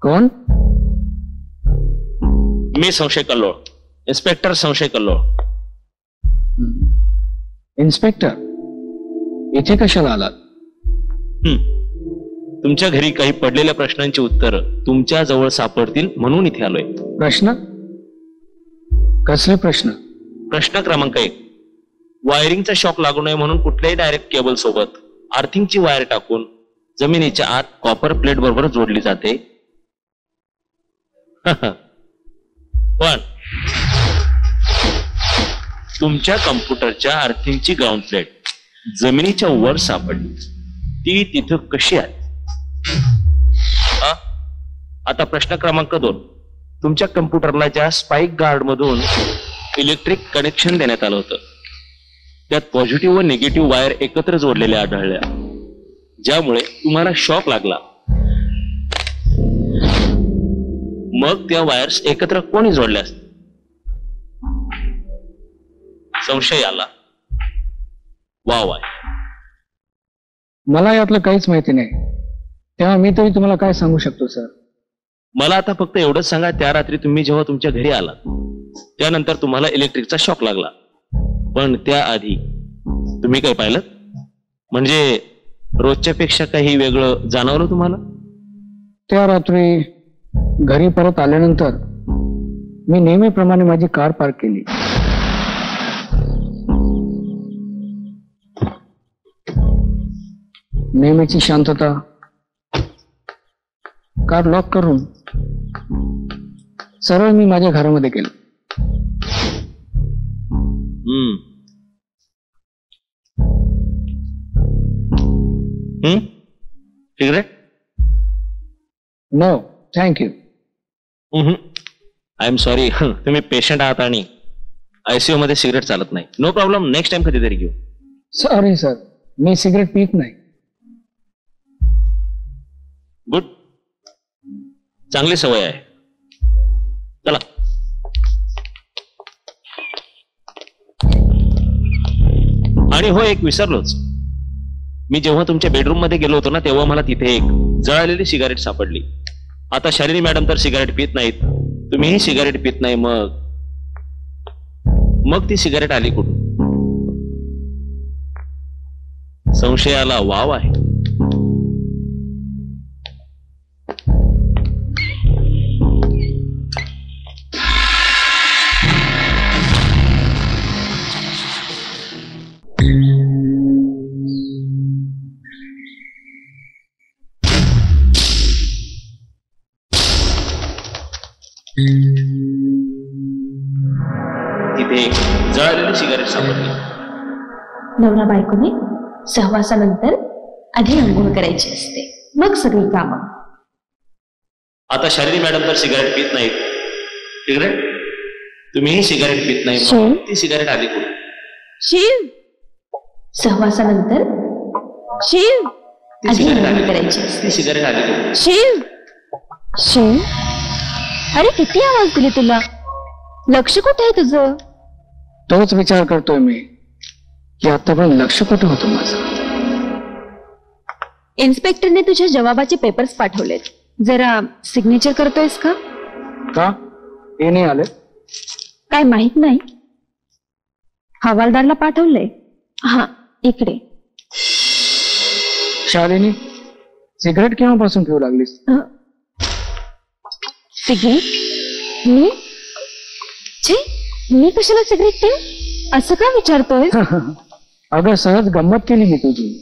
कोण? मी संशय कल्लोळ, इन्स्पेक्टर संशय कल्लोळ. इन्स्पेक्टर, इथे कशाला आलात? तुमच्या घरी काही पडलेल्या प्रश्नांची उत्तर तुमच्या जवळ सापडतील म्हणून इथे आलोय. प्रश्न? कसले प्रश्न? प्रश्न क्रमांक 1, वायरिंगचा शॉक लागू नये म्हणून कुठल्याही डायरेक्ट केबल सोबत आर्थिंगची वायर टाकून जमिनीच्या आत कॉपर प्लेट बरोबर जोडली जाते. पण तुमच्या कम्प्युटरच्या आर्थिंगची ग्राउंड प्लेट जमिनीच्या वर सापडली, ती तिथं कशी आहे? आता प्रश्न क्रमांक 2, तुमच्या कम्प्युटरला ज्या स्पाइक गार्ड मधून इलेक्ट्रिक कनेक्शन देण्यात आलं होतं, त्यात पॉझिटिव्ह व निगेटिव्ह वायर एकत्र जोडलेल्या आढळल्या, ज्यामुळे तुम्हाला शॉक लागला. मग त्या वायर्स एकत्र कोणी जोडल्या असतील? संशय आला. वा वा. मला यातलं काहीच माहिती नाही, तेव्हा मी तरी तुम्हाला काय सांगू शकतो सर? मला आता फक्त एवढंच सांगा, त्या रात्री तुम्ही जेव्हा तुमच्या घरी आलात त्यानंतर तुम्हाला इलेक्ट्रिकचा शॉक लागला, पण त्याआधी तुम्ही काय पाहिलं? म्हणजे रोजच्या पेक्षा काही वेगळं जाणवलं तुम्हाला? त्या रात्री घरी परत आल्यानंतर मी नेहमीप्रमाणे माझी कार पार्क केली. नेहमीची शांतता. कार लॉक करून सरळ मी माझ्या घरामध्ये गेलो. Cigarette? No thank you. I am sorry. तुम्ही पेशंट आहात आणि आयसीयू मध्ये सिगरेट चालत नाही. नो प्रॉब्लेम, नेक्स्ट टाइम कधीतरी घेऊ. सॉरी सर, मी सिगरेट पित नाही. गुड, चांगली सवय आहे. चला. आणि हो, एक विसरलोच. मी जेव्हा तुमच्या बेडरूम मध्ये गेलो होतो ना, तेव्हा मला तिथे एक जळालेली सिगारेट सापडली. आता शालिनी मॅडम तर सिगारेट पित नाहीत, तुम्हीही सिगारेट पित नाही, मग ती सिगारेट आली कुठून? संशयाला वाव आहे. तिथे एक जळालेली सिगारेट सापडली. नवरा बायकोने सहवासानंतर आधी आंघोळ करायची असते, मग सगळी कामं. आता शालिनी मॅडम तर सिगारेट पित नाहीत, सिगरेट तुम्हीही सिगारेट पित नाही, शिव? मग ती सिगारेट आली कुठून? शिव, सहवासानंतर शिव ती आधी सिगारेट आंघोळ आली करायची कुठून? असते. ती सिगारेट आली कुठून? शिव, शिव, अरे किती आवाज दिले तुला? लक्ष कुठे आहे तुझं? तोच विचार करतोय मी की आतापर्यंत लक्ष कुठे होतं माझं. इन्स्पेक्टरने तुझ्या जवाबाचे पेपर्स पाठवलेत, जरा सिग्नेचर करतोयस का? का हे नाही आले? काय माहित नाही, हवालदारला पाठवलंय. हा इकडे. शालिनी, सिगरेट केव्हापासून पिऊ लागलीस? सिगरेट? मी? छे, मी कशाला सिगरेट पिऊ? असं का विचारतोय? अगं सहज गंमत केली मी तुझी.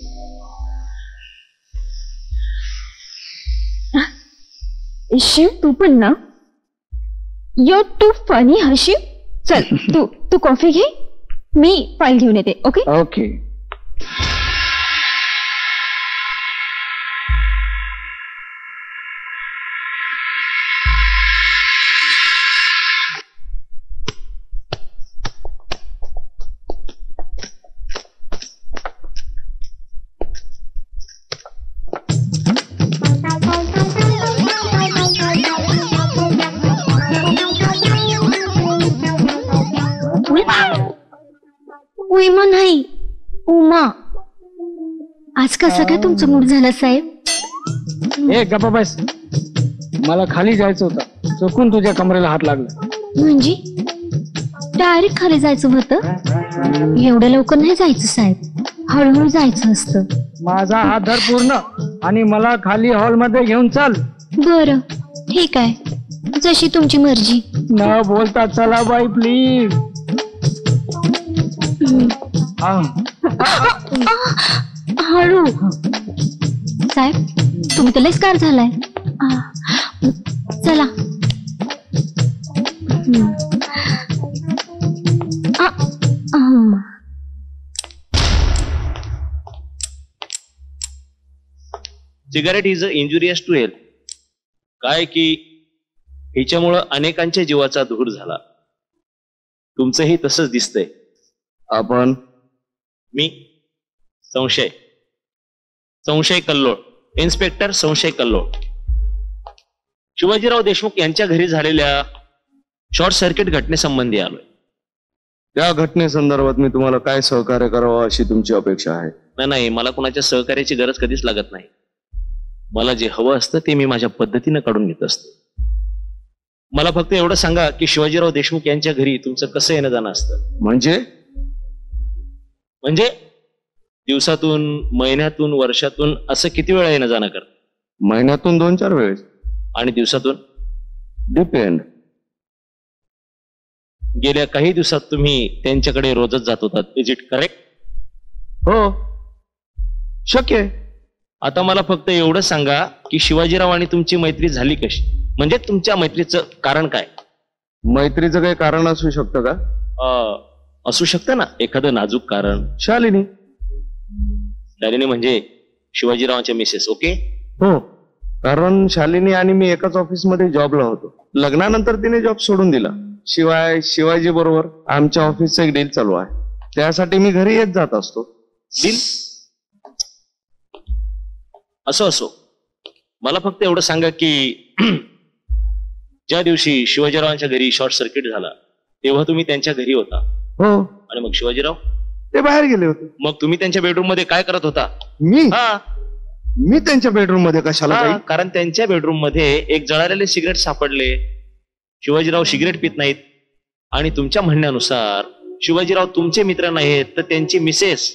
शिव, तू पण ना, युअर टू फनी. हा शिव, चल तू कॉफी घे, मी फाईल घेऊन येते. Okay okay. उमा नाही, उमा. आज कसं काय तुमचं मूड झालं साहेब? ए गप्पा बस, मला खाली जायचं होतं, चुकून तुझ्या कमरेला हात लागला. म्हणजे डायरेक्ट खाली जायचं होतं? एवढ्या लवकर नाही जायचं साहेब, हळूहळू जायचं असतं. माझा हात धर पूर्ण आणि मला खाली हॉलमध्ये घेऊन चल. बरं ठीक आहे, जशी तुमची मर्जी. न बोलता चला बाई प्लीज. हळू साहेब, तुम्ही तर लयच कार झालाय. चला. Cigarette is injurious to health. काय की हिच्यामुळं अनेकांच्या जीवाचा धूर झाला. तुमचंही तसंच दिसतंय. आपण? मी संशय कल्लोळ, इन्स्पेक्टर संशय कल्लोळ. शिवाजीराव देशमुख यांच्या घरी झालेल्या शॉर्ट सर्किट घटनेसंबंधी आलोय. त्या घटनेसंदर्भात मी तुम्हाला काय सहकार्य करावं अशी तुमची अपेक्षा आहे? नाही, मला कुणाच्या सहकार्याची गरज कधीच लागत नाही. मला जे हवं असतं ते मी माझ्या पद्धतीनं काढून घेत असतो. मला फक्त एवढं सांगा की शिवाजीराव देशमुख यांच्या घरी तुमचं कसं येणं जाणं असतं? म्हणजे दिवसातून, महिन्यातून, वर्षातून असं किती वेळा येणं जाणं करत? महिन्यातून 2-4 वेळेस. आणि दिवसातून? डिपेंड. गेल्या काही दिवसात तुम्ही त्यांच्याकडे रोजच जात होतात, इज इट करेक्ट? हो, शक्य आहे. आता मला फक्त एवढं सांगा की शिवाजीराव आणि तुमची मैत्री झाली कशी, म्हणजे तुमच्या मैत्रीचं कारण काय? मैत्रीचं काही कारण असू शकतं का? असू शकतं ना, एखादं नाजूक कारण. शालिनी. शालिनी म्हणजे शिवाजीरावांच्या मिसेस? ओके. हो, कारण शालिनी आणि मी एकाच ऑफिसमध्ये जॉबला होतो. लग्नानंतर तिने जॉब सोडून दिला. शिवाय शिवाजी बरोबर आमच्या ऑफिसचं एक डील चालू आहे, त्यासाठी मी घरी येत जात असतो. डील? असो, मला फक्त एवढं सांगा की ज्या दिवशी शिवाजीरावांच्या घरी शॉर्ट सर्किट झाला तेव्हा तुम्ही त्यांच्या घरी होता? हो. आणि मग शिवाजीराव? ते बाहेर गेले होते. मग तुम्ही त्यांच्या बेडरूम मध्ये काय करत होता? मी त्यांच्या बेडरूम मध्ये कशाला जाईल? कारण त्यांच्या बेडरूम मध्ये एक जळालेले सिगरेट सापडले. शिवाजीराव सिगरेट पित नाहीत आणि तुमच्या म्हणण्यानुसार शिवाजीराव तुमचे मित्र नाहीत तर त्यांची मिसेस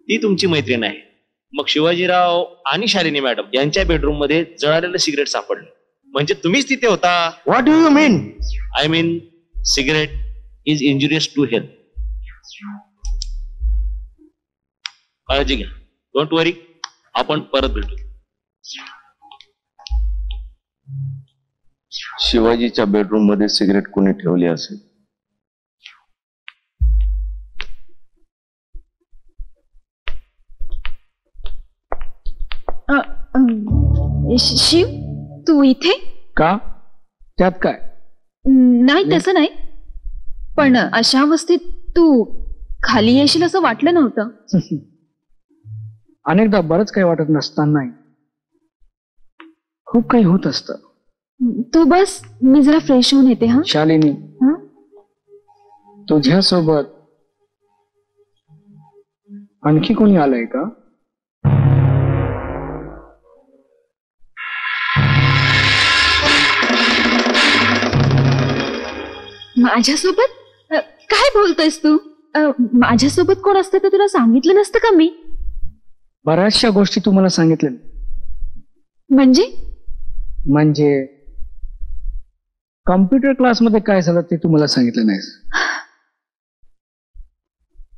ती तुमची मैत्रीण आहे. मग शिवाजीराव आणि शालिनी मॅडम यांच्या बेडरूम मध्ये जळालेलं सिगरेट सापडलं, म्हणजे तुम्हीच तिथे होता. What do you mean? I mean cigarette is injurious to health. काळजी घ्या, डोंट वरी, आपण परत भेटू. शिवाजीच्या बेडरूम मध्ये सिगरेट कोणी ठेवली असेल? शिव, तू इथे का? त्यात काय? नाही तसं नाही, पण अशा अवस्थेत तू खाली येशील असं वाटलं नव्हतं. अनेकदा बरंच काही वाटत नसतानाही खूप काही होत असतं. तू बस, मी जरा फ्रेश होऊन येते. हा शालिनी, तुझ्यासोबत आणखी कोणी आलंय का? माझ्यासोबत? काय बोलतोयस तू? माझ्यासोबत कोण असतं तर तुला सांगितलं नसतं का मी? बऱ्याचशा गोष्टी तू मला सांगितल्या. म्हणजे कॉम्प्युटर क्लासमध्ये काय झालं ते तू मला सांगितलं नाहीस.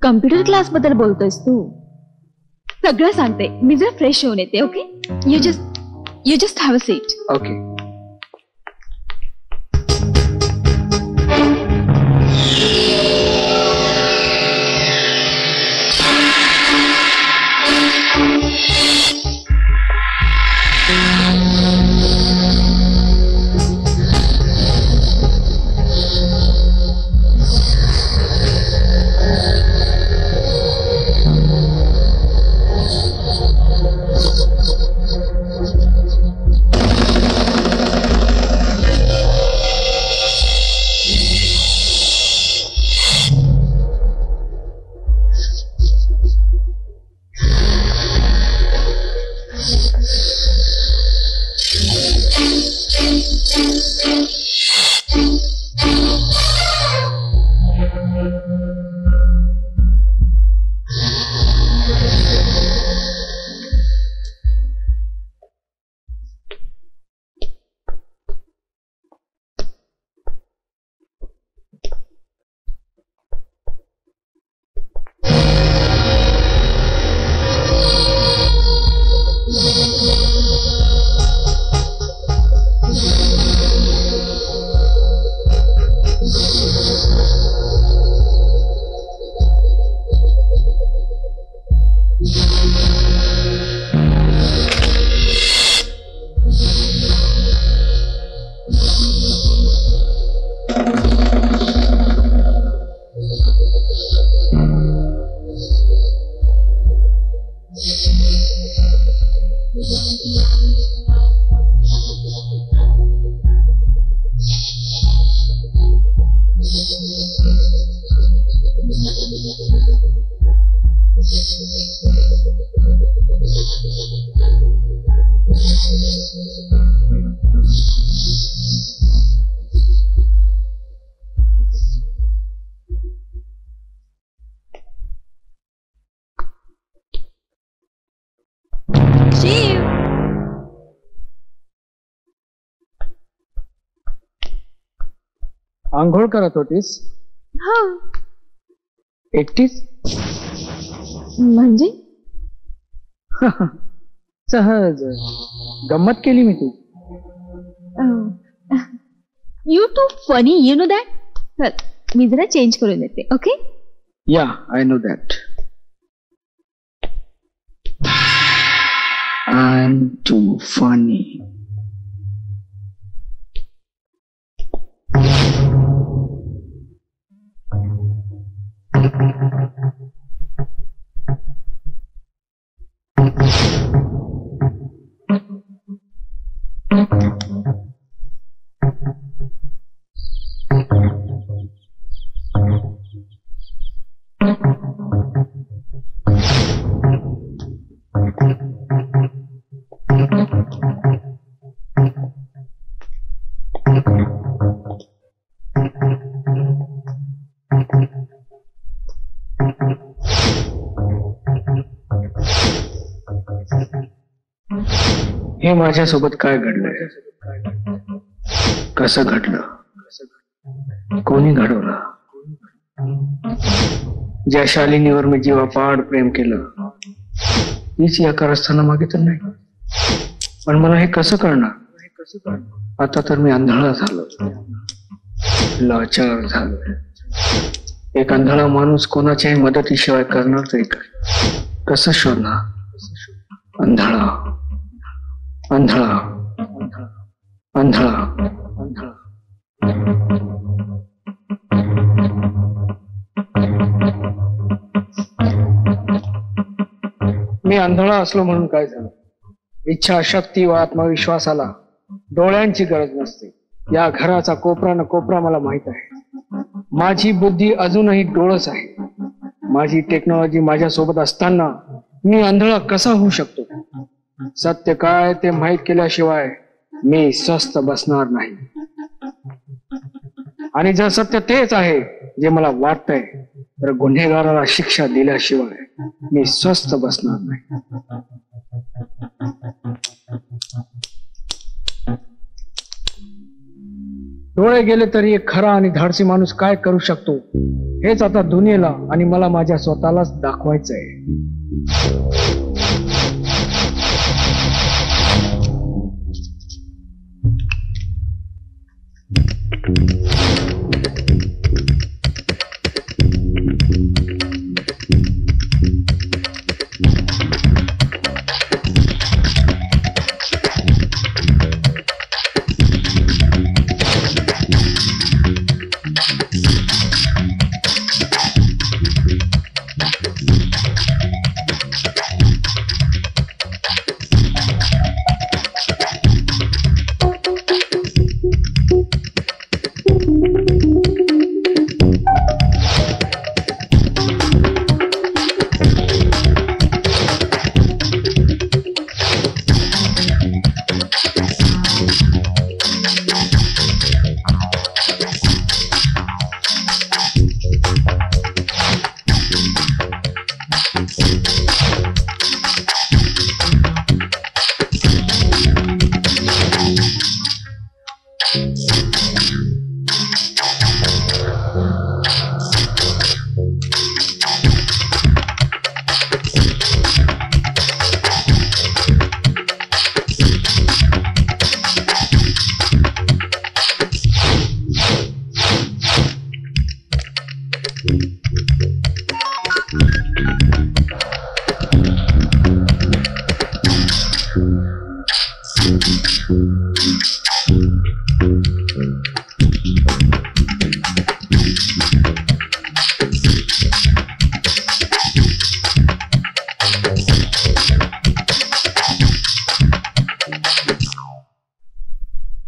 कम्प्युटर क्लास बद्दल बोलतोयस तू? सगळं सांगते, मी जर फ्रेश होऊन येते. Okay, you just have a seat. Okay. आंघोळ करत होतीस? हा. एकटीच? म्हणजे सहज गंमत केली मी ती. You too funny, you know that. मी जरा चेंज करून येते. Okay? Yeah, I know that. I am too funny. हे माझ्यासोबत काय घडलंय? कसं घडलं? कोणी घडवलं? ज्या शालिनीवर मी जीवापाड प्रेम केलं तीच या कारस्थाना मागे तर नाही. पण मला हे कसं कळणार? आता तर मी आंधळा झालो, लाचार झालो. एक आंधळा माणूस कोणाच्याही मदतीशिवाय करणार तरी काय? कसं शोधणार? आंधळा आंधळा आंधळा आंधळा. मी आंधळा असलो म्हणून काय झालं? इच्छाशक्ती व आत्मविश्वासाला डोळ्यांची गरज नसते. या घराचा कोपरा न कोपरा मला माहित आहे. माझी बुद्धी अजूनही डोळस आहे. माझी टेक्नॉलॉजी माझ्या सोबत असताना मी आंधळा कसा होऊ शकतो? सत्य काय ते माहीत केल्याशिवाय मी स्वस्थ बसणार नाही. आणि जर सत्य तेच आहे जे मला वाटतंय तर गुन्हेगाराला शिक्षा दिल्याशिवाय मी स्वस्थ बसणार नाही. डोळे गेले तरी एक खरा आणि धाडसी माणूस काय करू शकतो हेच आता दुनियेला आणि मला माझ्या स्वतःलाच दाखवायचंय.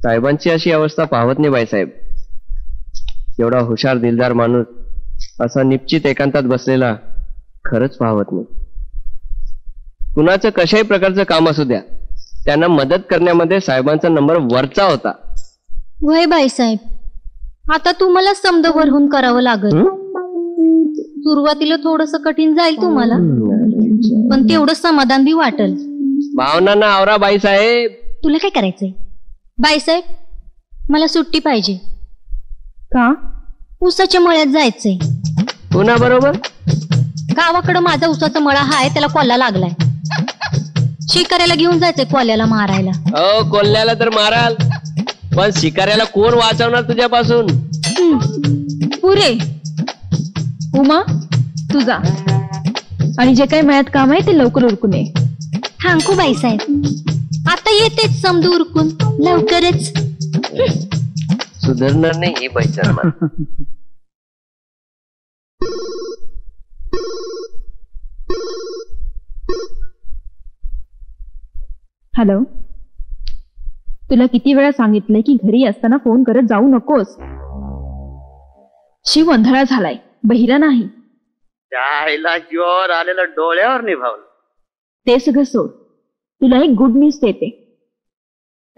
साहेबांची अशी अवस्था पाहत नाही बाईसाहेब. एवढा हुशार दिलदार माणूस असा निश्चित एकांतात बसलेला खरंच पाहत नाही. कुणाचं कशाही प्रकारचं काम असू द्या, त्यांना मदत करण्यामध्ये साहेबांचा नंबर वरचा होता. वय बाईसाहेब, आता तुम्हाला समदवरहून करावं लागल. सुरुवातीला थोडस कठीण जाईल तुम्हाला, पण तेवढं समाधान बी वाटल. भावनांना आवरा बाईसाहेब. तुला काय करायचंय बाईसाहेब? मला सुट्टी पाहिजे. का? ऊसाच्या मळ्यात जायचंय. पुन्हा बरोबर. गावाकडं माझा ऊसाचा मळा हाय, त्याला कोल्हा लागलाय. शिकाऱ्याला घेऊन जायचंय कोल्ह्याला मारायला. हो, कोल्ह्याला तर माराल, पण शिकाऱ्याला कोण वाचवणार तुझ्यापासून? पुरे. उमा, तू जा आणि जे काही मळ्यात काम आहे ते लवकर उरकून ये. थांकू बाईसाहेब, आता येतेच समजू उरकून लवकरच. सुधारणार नाही ही बैचर. हॅलो, तुला किती वेळा सांगितलंय की घरी असताना फोन करत जाऊ नकोस. शिव अंधळा झालाय, बहिरा नाही. त्याला जोर आलेलं डोळ्यावर निभावलं. ते सगळं सोड, तुला एक गुड न्यूज देते.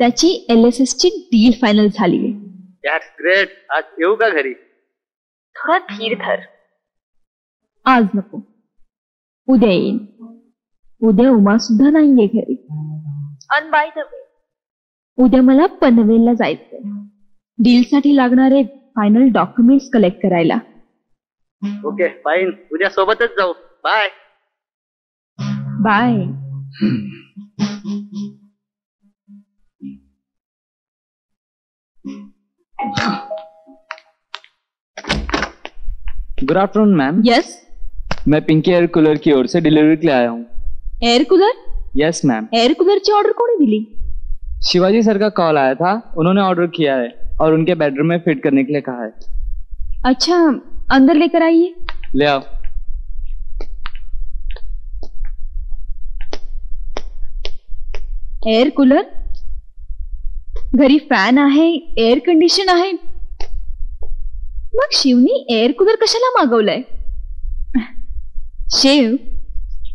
त्याची LSS ची डील फायनल झाली. That's great. आज येऊ का घरी? थोडा धीर धर. आज नको, उद्या येईन. उद्या उमा सुद्धा नाहीये घरी. अन बाय द वे, उद्या मला पनवेलला जायचंय डील साठी लागणारे फायनल डॉक्युमेंट्स कलेक्ट करायला. ओके फाईन, उद्या सोबतच जाऊ. Bye bye. Good afternoon ma'am. Yes, मैं पिंकी एयर कूलर की ओर से डिलीवरी के लिए आया हूँ. Air cooler? Yes ma'am. Air cooler की ऑर्डर कोने दिली? शिवाजी सर का कॉल आया था, उन्होंने ऑर्डर किया है और उनके बेडरूम में फिट करने के लिए कहा है. अच्छा, अंदर लेकर आइए. ले आओ. Air cooler? घरी फॅन आहे, एअर कंडिशन आहे, मग शिवनी एअर कूलर कशाला मागवलंय? Shiv,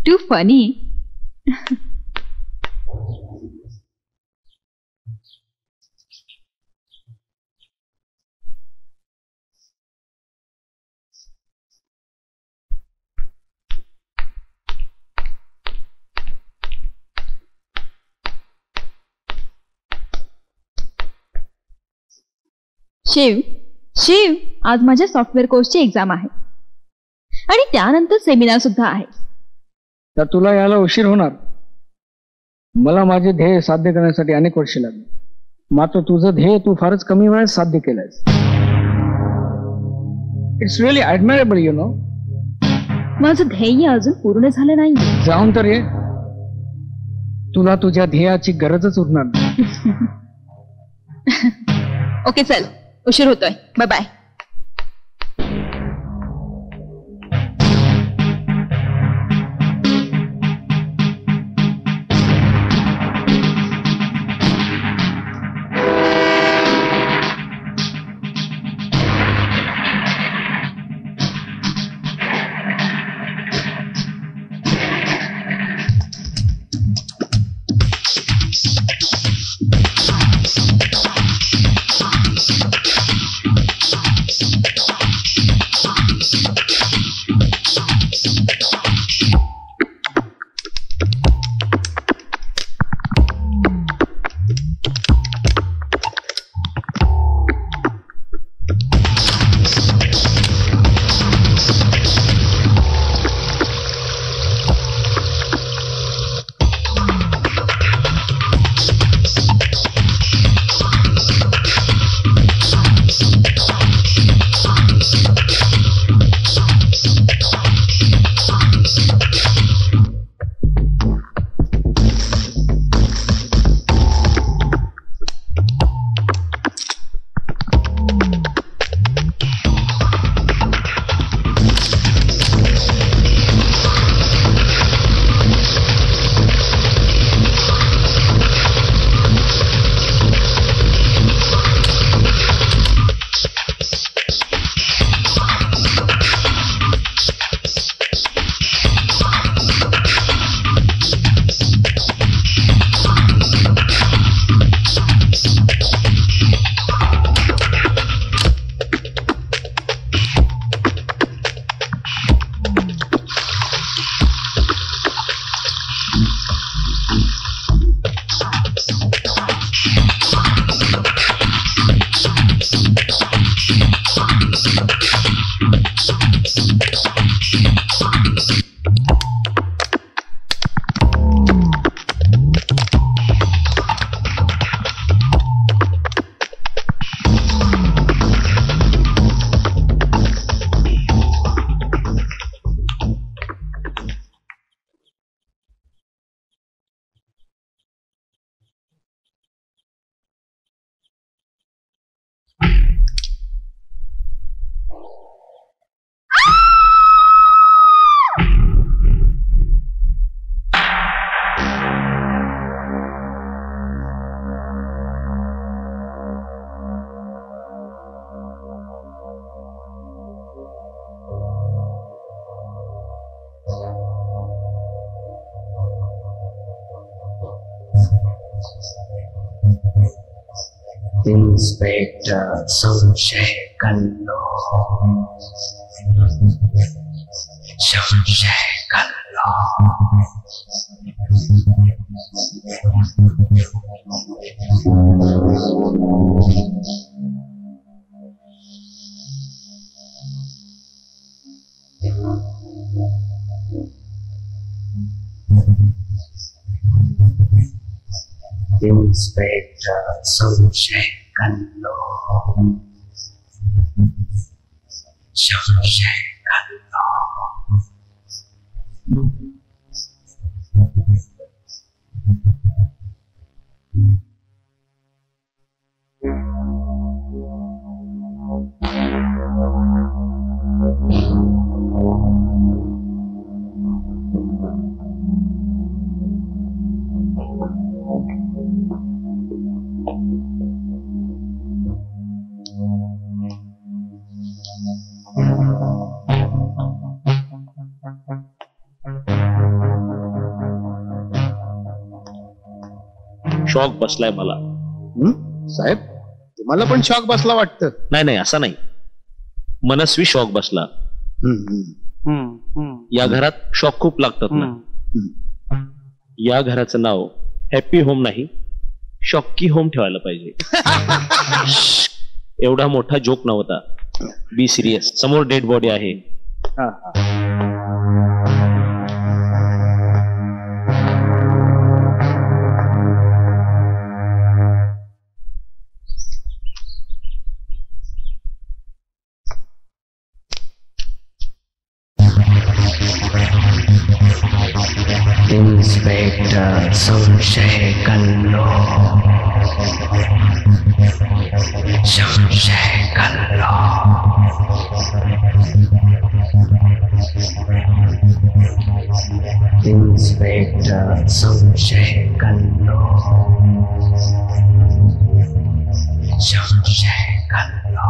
too funny. शिव, शिव, आज माझ्या सॉफ्टवेअर कोर्सची एक्झाम आहे आणि त्यानंतर सेमिनार सुद्धा आहे. तर तुला यायला उशीर होणार. मला माझे ध्येय साध्य करण्यासाठी अनेक वर्षे लागली, मात्र तुझं ध्येय तू फारच कमी वेळात साध्य केलंयस. It's really admirable, you know. माझं ध्येय अजून पूर्ण झालं नाही. जाऊन तर ये, तुला तुझ्या ध्येयाची गरजच उरणार नाही. ओके, चल, उशीर होतोय. Bye bye. इन्स्पेक्टर संशय कल्लो, संशय कल्लो. इंस्पेक्टर संशय कल्लो, संशय कल्लो. शॉक बसलाय मला. साहेब तुम्हाला पण शॉक बसला वाटतं? नाही नाही, असा नाही, मनस्वी शॉक बसला. या घरात शॉक खूप लागतात ना. या घराचं नाव हॅपी होम नाही, शॉकी होम ठेवायला पाहिजे. एवढा मोठा जोक नव्हता. Be serious. समोर डेड बॉडी आहे. इंस्पेक्टर संशय कल्लो, संशय कल्लो. इंस्पेक्टर संशय कल्लो, संशय कल्लो.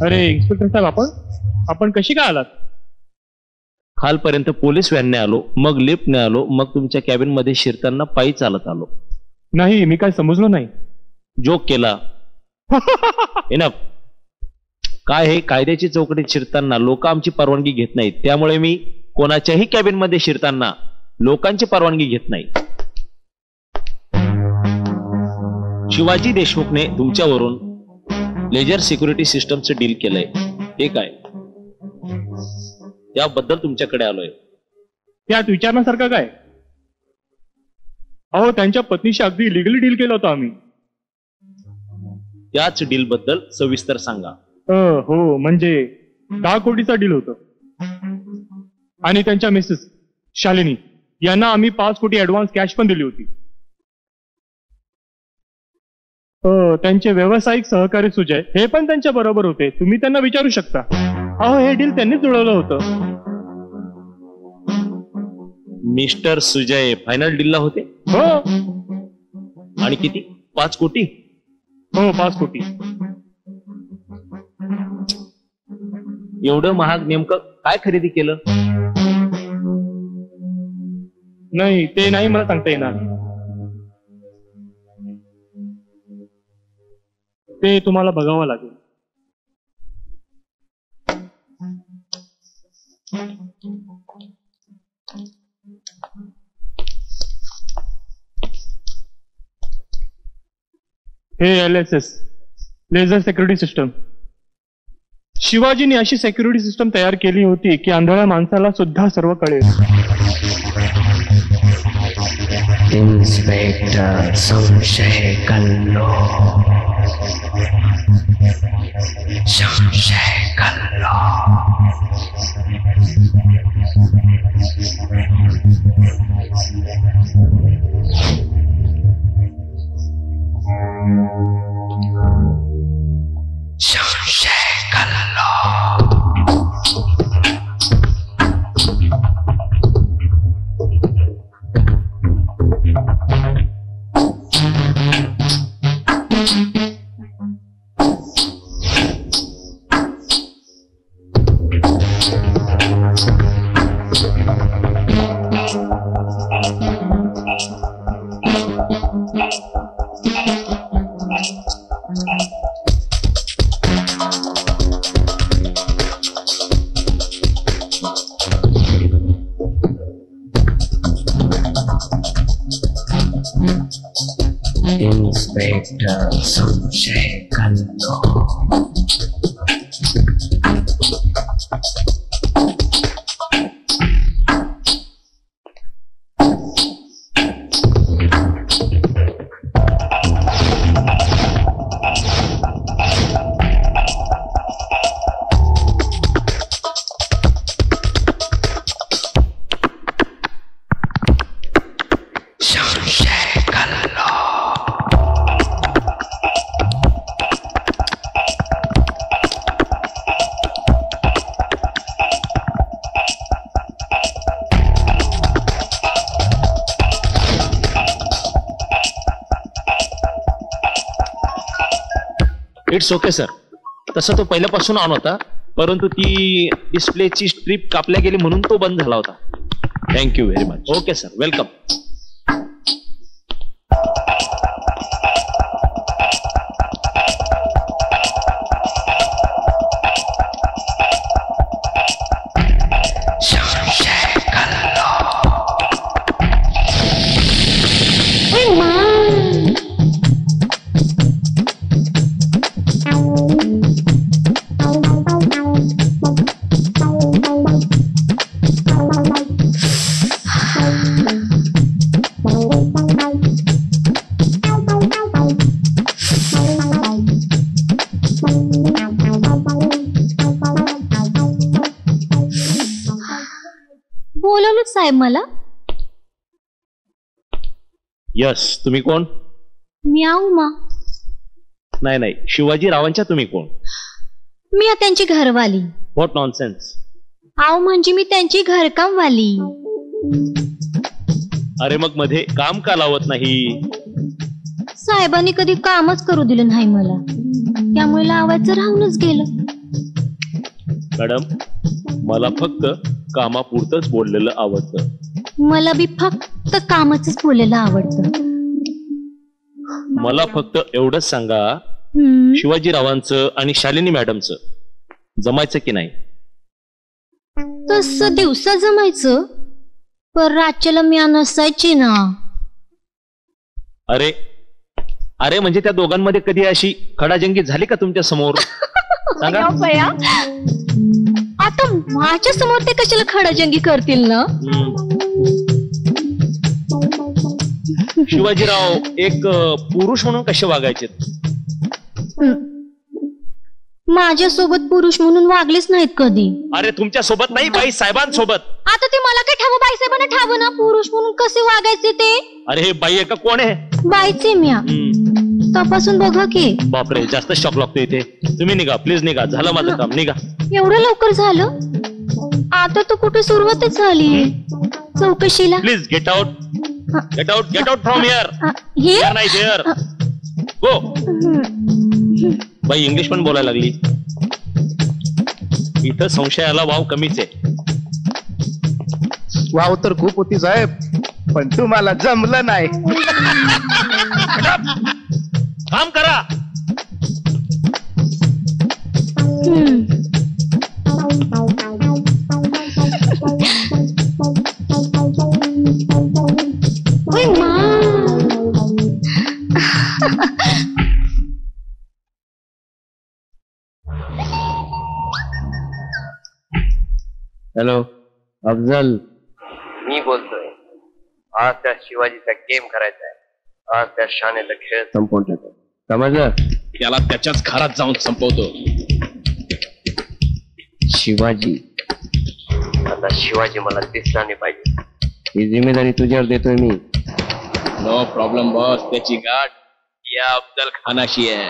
अरे इन्स्पेक्टर साहेब, आपण कशी काय आलात? खालपर्यंत पोलीस व्हॅनने आलो, मग लिफ्टने आलो, मग तुमच्या कॅबिन मध्ये शिरताना पायी चालत आलो. नाही, मी काय समजलो नाही. जोक केला. इनफ. काय हे, कायद्याची चौकटीत शिरताना लोक आमची परवानगी घेत नाहीत, त्यामुळे मी कोणाच्याही कॅबिन मध्ये शिरताना लोकांची परवानगी घेत नाही. शिवाजी देशमुखने तुमच्यावरून लेजर सिक्युरिटी सिस्टमचं डील केलंय. हे काय, त्याबद्दल तुमच्याकडे आलोय. त्यात विचारण्यासारखं काय? अहो, त्यांच्या पत्नीशी अगदी लिगली डील केलं होतं आम्ही. त्याच डील बद्दल सविस्तर सांगा. हो, म्हणजे 10 कोटीचा डील होतं. आणि त्यांच्या मिसेस शालिनी यांना आम्ही 5 कोटी ऍडव्हान्स कॅश पण दिली होती. त्यांचे व्यावसायिक सहकारी सुजय हे पण त्यांच्या बरोबर होते. तुम्ही त्यांना विचारू शकता. अहो, हे डील त्यांनीच जुळवलं होतं. मिस्टर सुजय फायनल डीलला होते? हो. आणि किती? 5 कोटी? हो, 5 कोटी. एवढं महाग नेमकं काय खरेदी केलं? नाही, ते नाही मला सांगता येणार. ते तुम्हाला बघावं लागेल. हे LSS लेझर सिक्युरिटी सिस्टम. शिवाजीने अशी सिक्युरिटी सिस्टम तयार केली होती की आंधळ्या माणसाला सुद्धा सर्व कळेल. इंस्पेक्टर संशय कल्लो, संशय कल्लो. संशय कल्लो. इन्स्पेक्टर संशय कल्लो. It's okay sir. तसं तो पहिल्यापासून ऑन होता, परंतु ती डिस्प्लेची स्ट्रीप कापल्या गेली म्हणून तो बंद झाला होता. Thank you very much. Okay sir, welcome. बोलवलंच साहेब मला. यस. तुम्ही कोण? मी उमा. नाही नाही, शिवाजी रावांच्या तुम्ही कोण? मी त्यांची घरवाली. What nonsense. आव म्हणजे मी त्यांची घरकामवाली. अरे मग मध्ये काम का लावत नाही? साहेबांनी कधी कामच करू दिलं नाही मला, त्यामुळे लावायचं राहूनच गेलं. मॅडम, मला फक्त कामापुरतच बोललेलं आवडतं. मला बी फक्त कामाचंच बोलायला आवडतं. मला फक्त एवढंच सांगा, शिवाजीरावांचं आणि शालिनी मॅडमचं जमायचं की नाही? तसं दिवसा जमायचं, पण रातच्याला मी नसायची ना. अरे अरे म्हणजे त्या दोघांमध्ये कधी अशी खडाजंगी झाली का तुमच्या समोर? सांगा. आता माझ्या समोर ते कशाला खडाजंगी करतील ना? शिवाजीराव एक पुरुष म्हणून कसे वागायचे? माझ्यासोबत पुरुष म्हणून वागलेच नाहीत कधी. अरे तुमच्या सोबत नाही, बाई साहेबांसोबत. आता ते मला काय ठावं, बाई साहेबांना ठावं ना पुरुष म्हणून कसे वागायचे ते. अरे हे बाई आहे का कोण आहे? बाईचे म्या. तपासून बघा की. बापरे, जास्त शॉक लागतो इथे. तुम्ही निघा प्लीज, निघा. झालं माझं काम, निघा. एवढं लवकर झालं? आता तर कुठे सुरुवातच झाली चौकशीला. Please get out. Get out, get out from here. Here नाही देअर. गो. बाई इंग्लिश पण बोलायला लागली. इथं संशयाला वाव कमीच आहे. वाव तर खूप होती साहेब, पण तुम्हाला जमलं नाही. काम करा. हॅलो अफजल. मी बोलतोय. आज त्या शिवाजीचा गेम करायचा आहे. आज त्या शानेचा खेळ संपवून टाकतो. समजलं? त्याला त्याच्याच घरात जाऊन संपवतो. शिवाजी. आता शिवाजी मला दिसला नाही पाहिजे. ही जिम्मेदारी तुझ्यावर देतोय मी. No problem boss. त्याची गाठ या अफजल खानाशी आहे.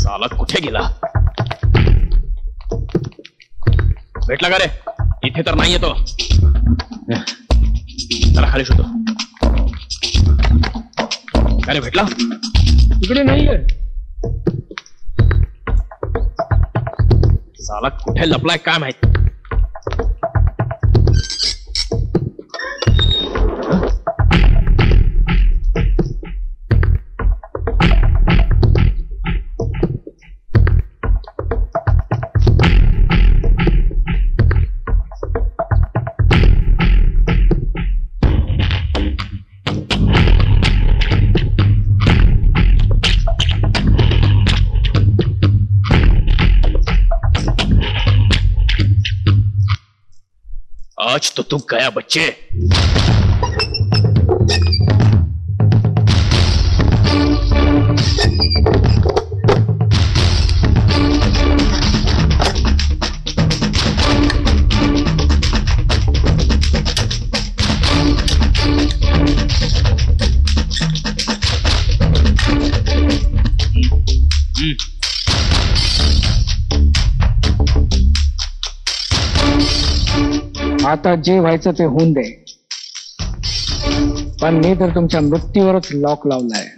साला कुठे गेला? भेटला का रे? इथे तर नाही येतो. त्याला खाली शोधतो. काय रे, भेटला? इकडे नाहीये. साला कुठे लपलाय काय माहिती. आज तो तू गया बच्चे। आता जे व्हायचं ते होऊन दे, पण मी तर तुमच्या मृत्यूवरच लॉक लावलाय.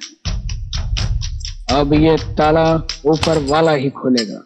अब ये ताला ऊपर वाला ही खोलेगा.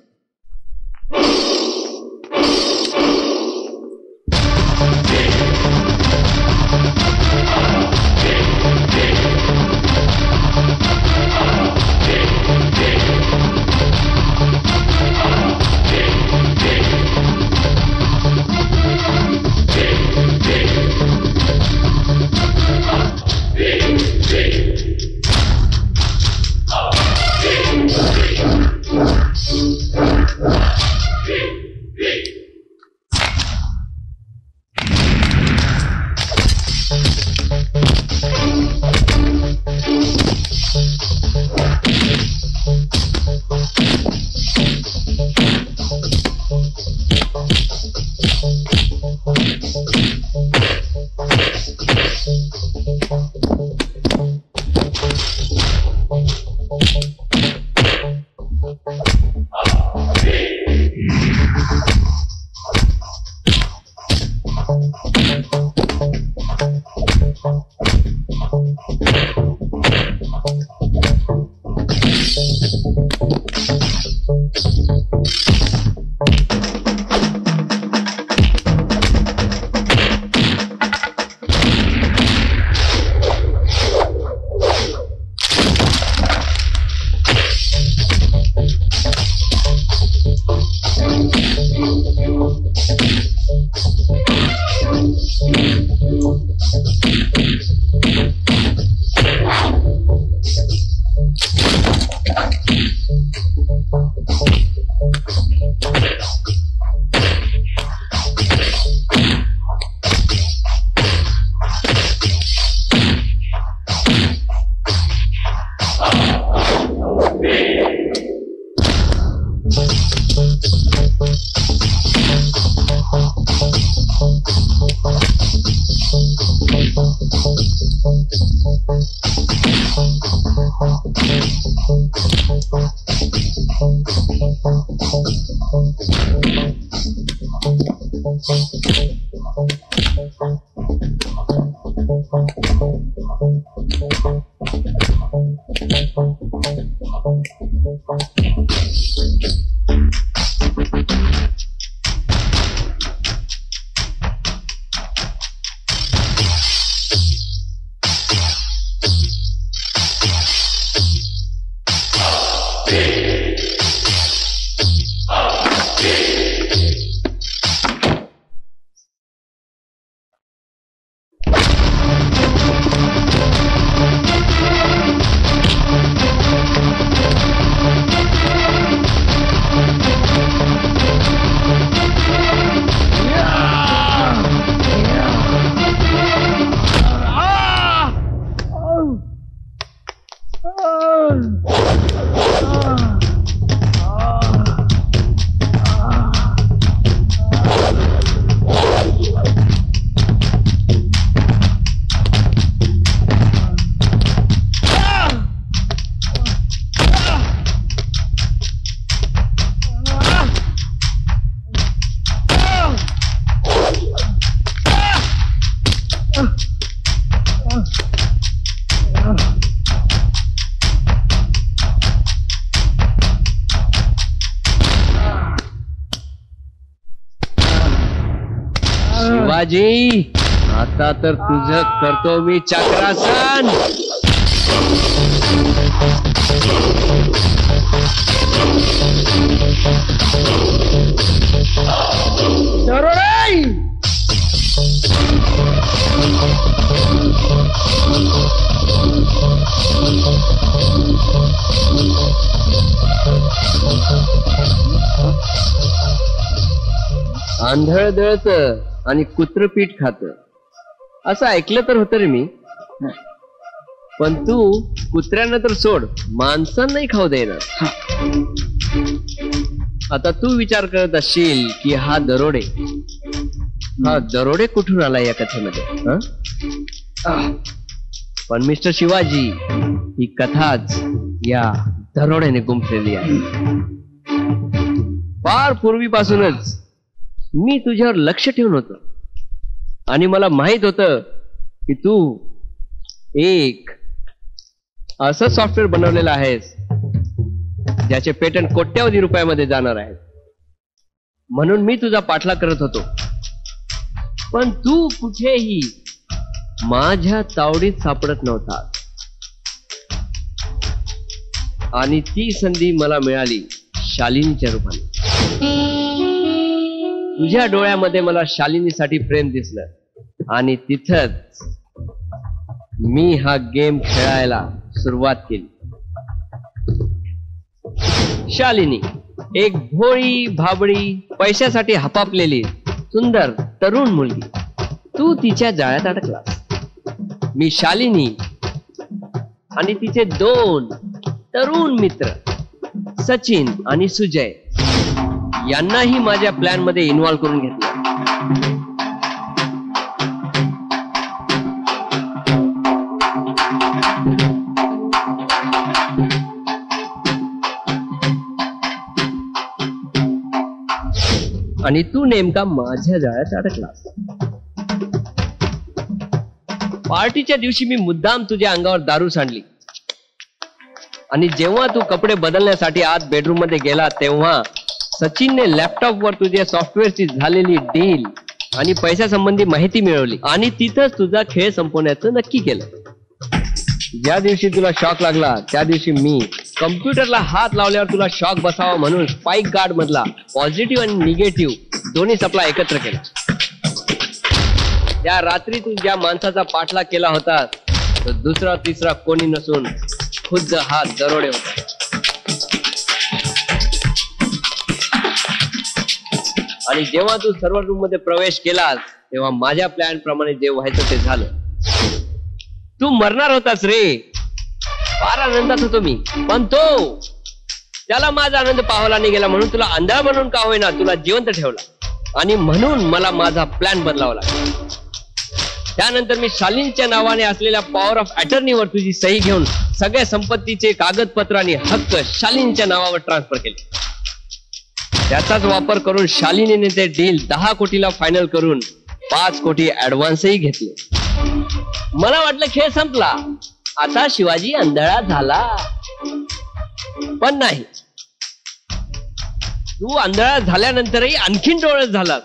शिवाजी, आता तर तुझं करतो मी चक्रासन. आंधळ दळत आणि कुत्रपीठ खात असं ऐकलं तर होतं रे मी. पण तू कुत्र्यांना तर सोड, माणसांनाही खाऊ देणार. आता तू विचार करत असशील की हा दरोडे कुठून आला या कथेमध्ये. पण मिस्टर शिवाजी, ही कथाच या दरोड्याने गुंफलेली आहे. फार पूर्वीपासूनच मी तुझ्यावर लक्ष ठेवून होतो आणि मला माहित होतं की तू एक असं सॉफ्टवेअर बनवलेलं आहेस ज्याचे पेटंट कोट्यावधी रुपयामध्ये जाणार आहेत. म्हणून मी तुझा पाठलाग करत होतो. पण तू कुठेही माझ्या तावडीत सापडत नव्हता आणि ती संधी मला मिळाली शालिनीच्या रूपाने. तुझ्या डोळ्यामध्ये मला शालिनीसाठी प्रेम दिसलं आणि तिथंच मी हा गेम खेळायला सुरुवात केली. शालिनी एक भोळी भाबडी पैशासाठी हपापलेली सुंदर तरुण मुलगी. तू तिच्या जाळ्यात अडकलास. मी शालिनी आणि तिचे 2 तरुण मित्र सचिन आणि सुजय यांनाही माझ्या प्लॅन मध्ये इन्व्हॉल्व करून घेतलं. आणि तू नेमका माझ्या जाळ्यात अडकलास. पार्टीच्या दिवशी मी मुद्दाम तुझ्या अंगावर दारू सांडली आणि जेव्हा तू कपडे बदलण्यासाठी आत बेडरूम मध्ये गेला तेव्हा सचिनने लॅपटॉपवर तुझ्या सॉफ्टवेअरची झालेली डील आणि पैशासंबंधी माहिती मिळवली आणि तिथंच तुझा खेळ संपवण्याचं नक्की केलं. ज्या दिवशी तुला शॉक लागला त्या दिवशी मी कम्प्युटरला हात लावल्यावर तुला शॉक बसावा म्हणून स्पाइक गार्ड मधला पॉझिटिव्ह आणि निगेटिव्ह दोन्ही सप्लाय एकत्र केला. त्या रात्री तू ज्या माणसाचा पाठलाग केला होता तो दुसरा तिसरा कोणी नसून खुद्द हा दरोडे होता. आणि जेव्हा तू सर्व्हर रूम मध्ये प्रवेश केलास तेव्हा माझ्या प्लॅन प्रमाणे जे व्हायचं ते झालं. तू मरणार होतास रे. फार आनंदात होतो मी, पण त्याला माझा आनंद पाहायला नाही गेला म्हणून तुला आंधळा म्हणून का होईना तुला जिवंत ठेवला आणि म्हणून मला माझा प्लॅन बदलावा लागला. त्यानंतर मी शालिनीच्या नावाने असलेल्या पॉवर ऑफ अटर्नीवर तुझी सही घेऊन सगळ्या संपत्तीचे कागदपत्र आणि हक्क शालिनीच्या नावावर ट्रान्सफर केले. त्याचाच वापर करून शालिनीने ते डील 10 कोटीला फायनल करून 5 कोटी ऍडव्हान्सही घेतले. मला वाटलं खेळ संपला, आता शिवाजी आंधळा झाला. पण नाही, तू आंधळा झाल्यानंतरही आणखीन डोळस झाला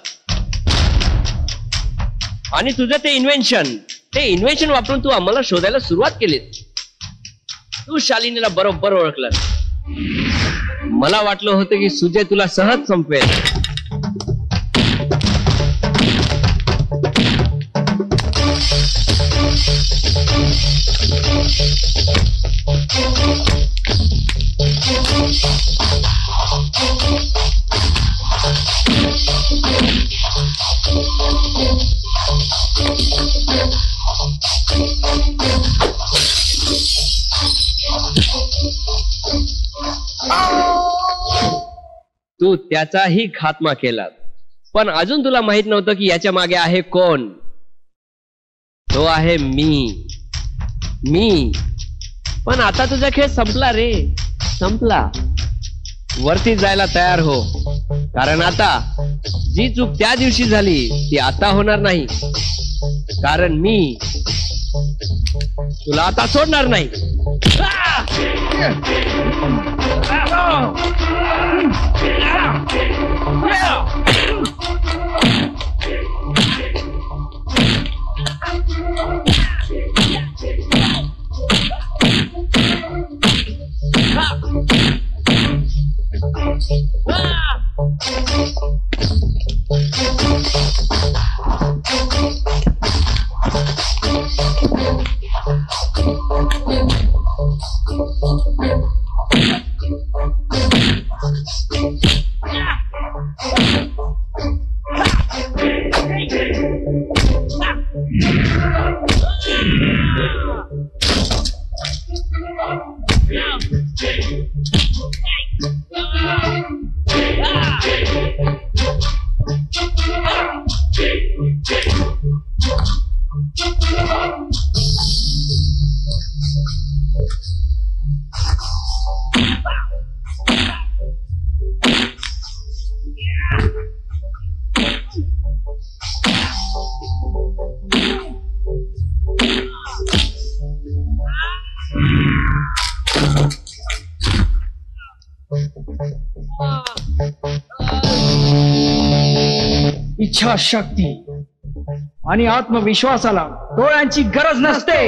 आणि तुझं ते इन्व्हेन्शन वापरून तू आम्हाला शोधायला सुरुवात केली. तू शालिनीला बरोबर ओळखलं. मला वाटलं होतं की सुजय तुला सहज संपवेल. तू त्याचाही खात्मा केला, पण अजून तुला माहित नव्हतं की याच्या मागे आहे कोण. तो आहे मी. पण आता तुझा खेळ संपला रे, संपला. वरती जायला तयार हो, कारण आता जी चूक त्या दिवशी झाली ती आता होणार नाही. कारण मी तुला आता सोडणार नाही. इच्छाशक्ती आणि आत्मविश्वासाला डोळ्यांची गरज नसते.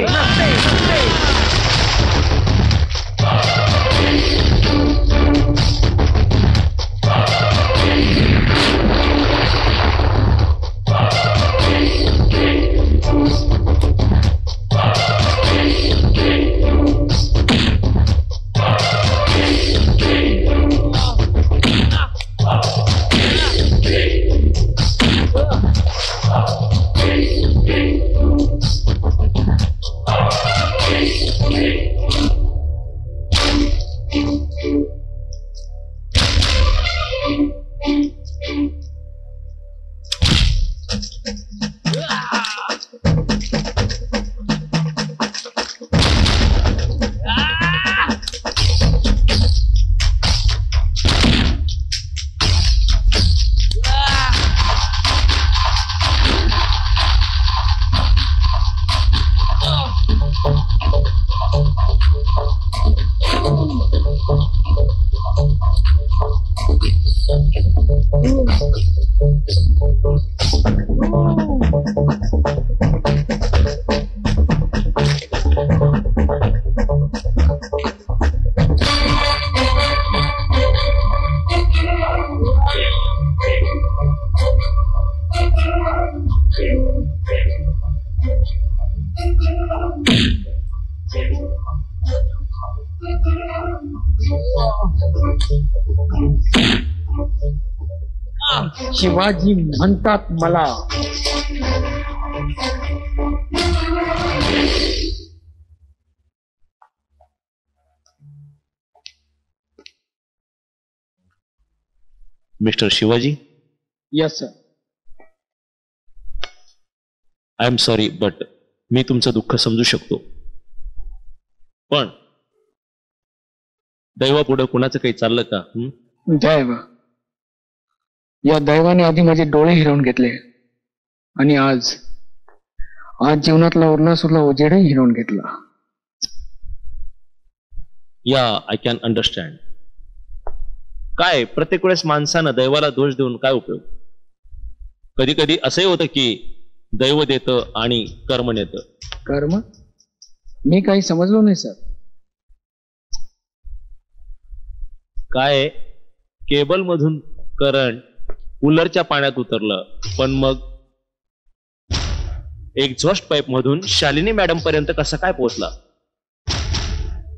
शिवाजी म्हणतात मला. Mister Shivaji. Yes sir. I am sorry, but मी तुमचं दुःख समजू शकतो, पण दैवापुढं कुणाचं काही चाललं का? दैव, या दैवाने आधी माझे डोळे हिरवून घेतले आणि आज जीवनातला उरला सुरला उजेडही हिरवून घेतला. या आय कॅन अंडरस्टँड. काय प्रत्येक वेळेस माणसानं दैवाला दोष देऊन काय उपयोग? कधी कधी असंही होतं की दैव देतं आणि कर्म नेतं. कर्म? मी काही समजलो नाही सर. काय केबल मधून करंट कूलरच्या पाण्यात उतरलं, पण मग एक्झॉस्ट पाईप मधून शालिनी मॅडम पर्यंत कसं काय पोहोचला?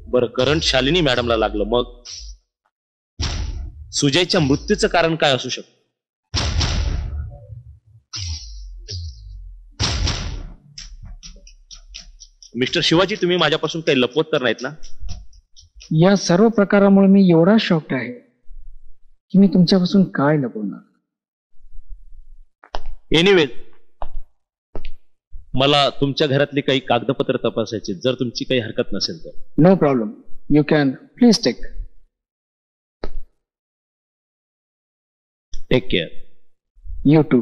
बरं, करंट शालिनी मॅडमला लागलं, मग सुजयच्या मृत्यूचं कारण काय असू शकतं? मिस्टर शिवाजी, तुम्ही माझ्यापासून काही लपवत तर नाहीत ना? या सर्व प्रकारामुळे मी एवढा शॉक्ड आहे की मी तुमच्यापासून काय लपवणार. एनिवे, मला तुमच्या घरातली काही कागदपत्र तपासायची, जर तुमची काही हरकत नसेल तर. No problem, you can please take. Take care. You to.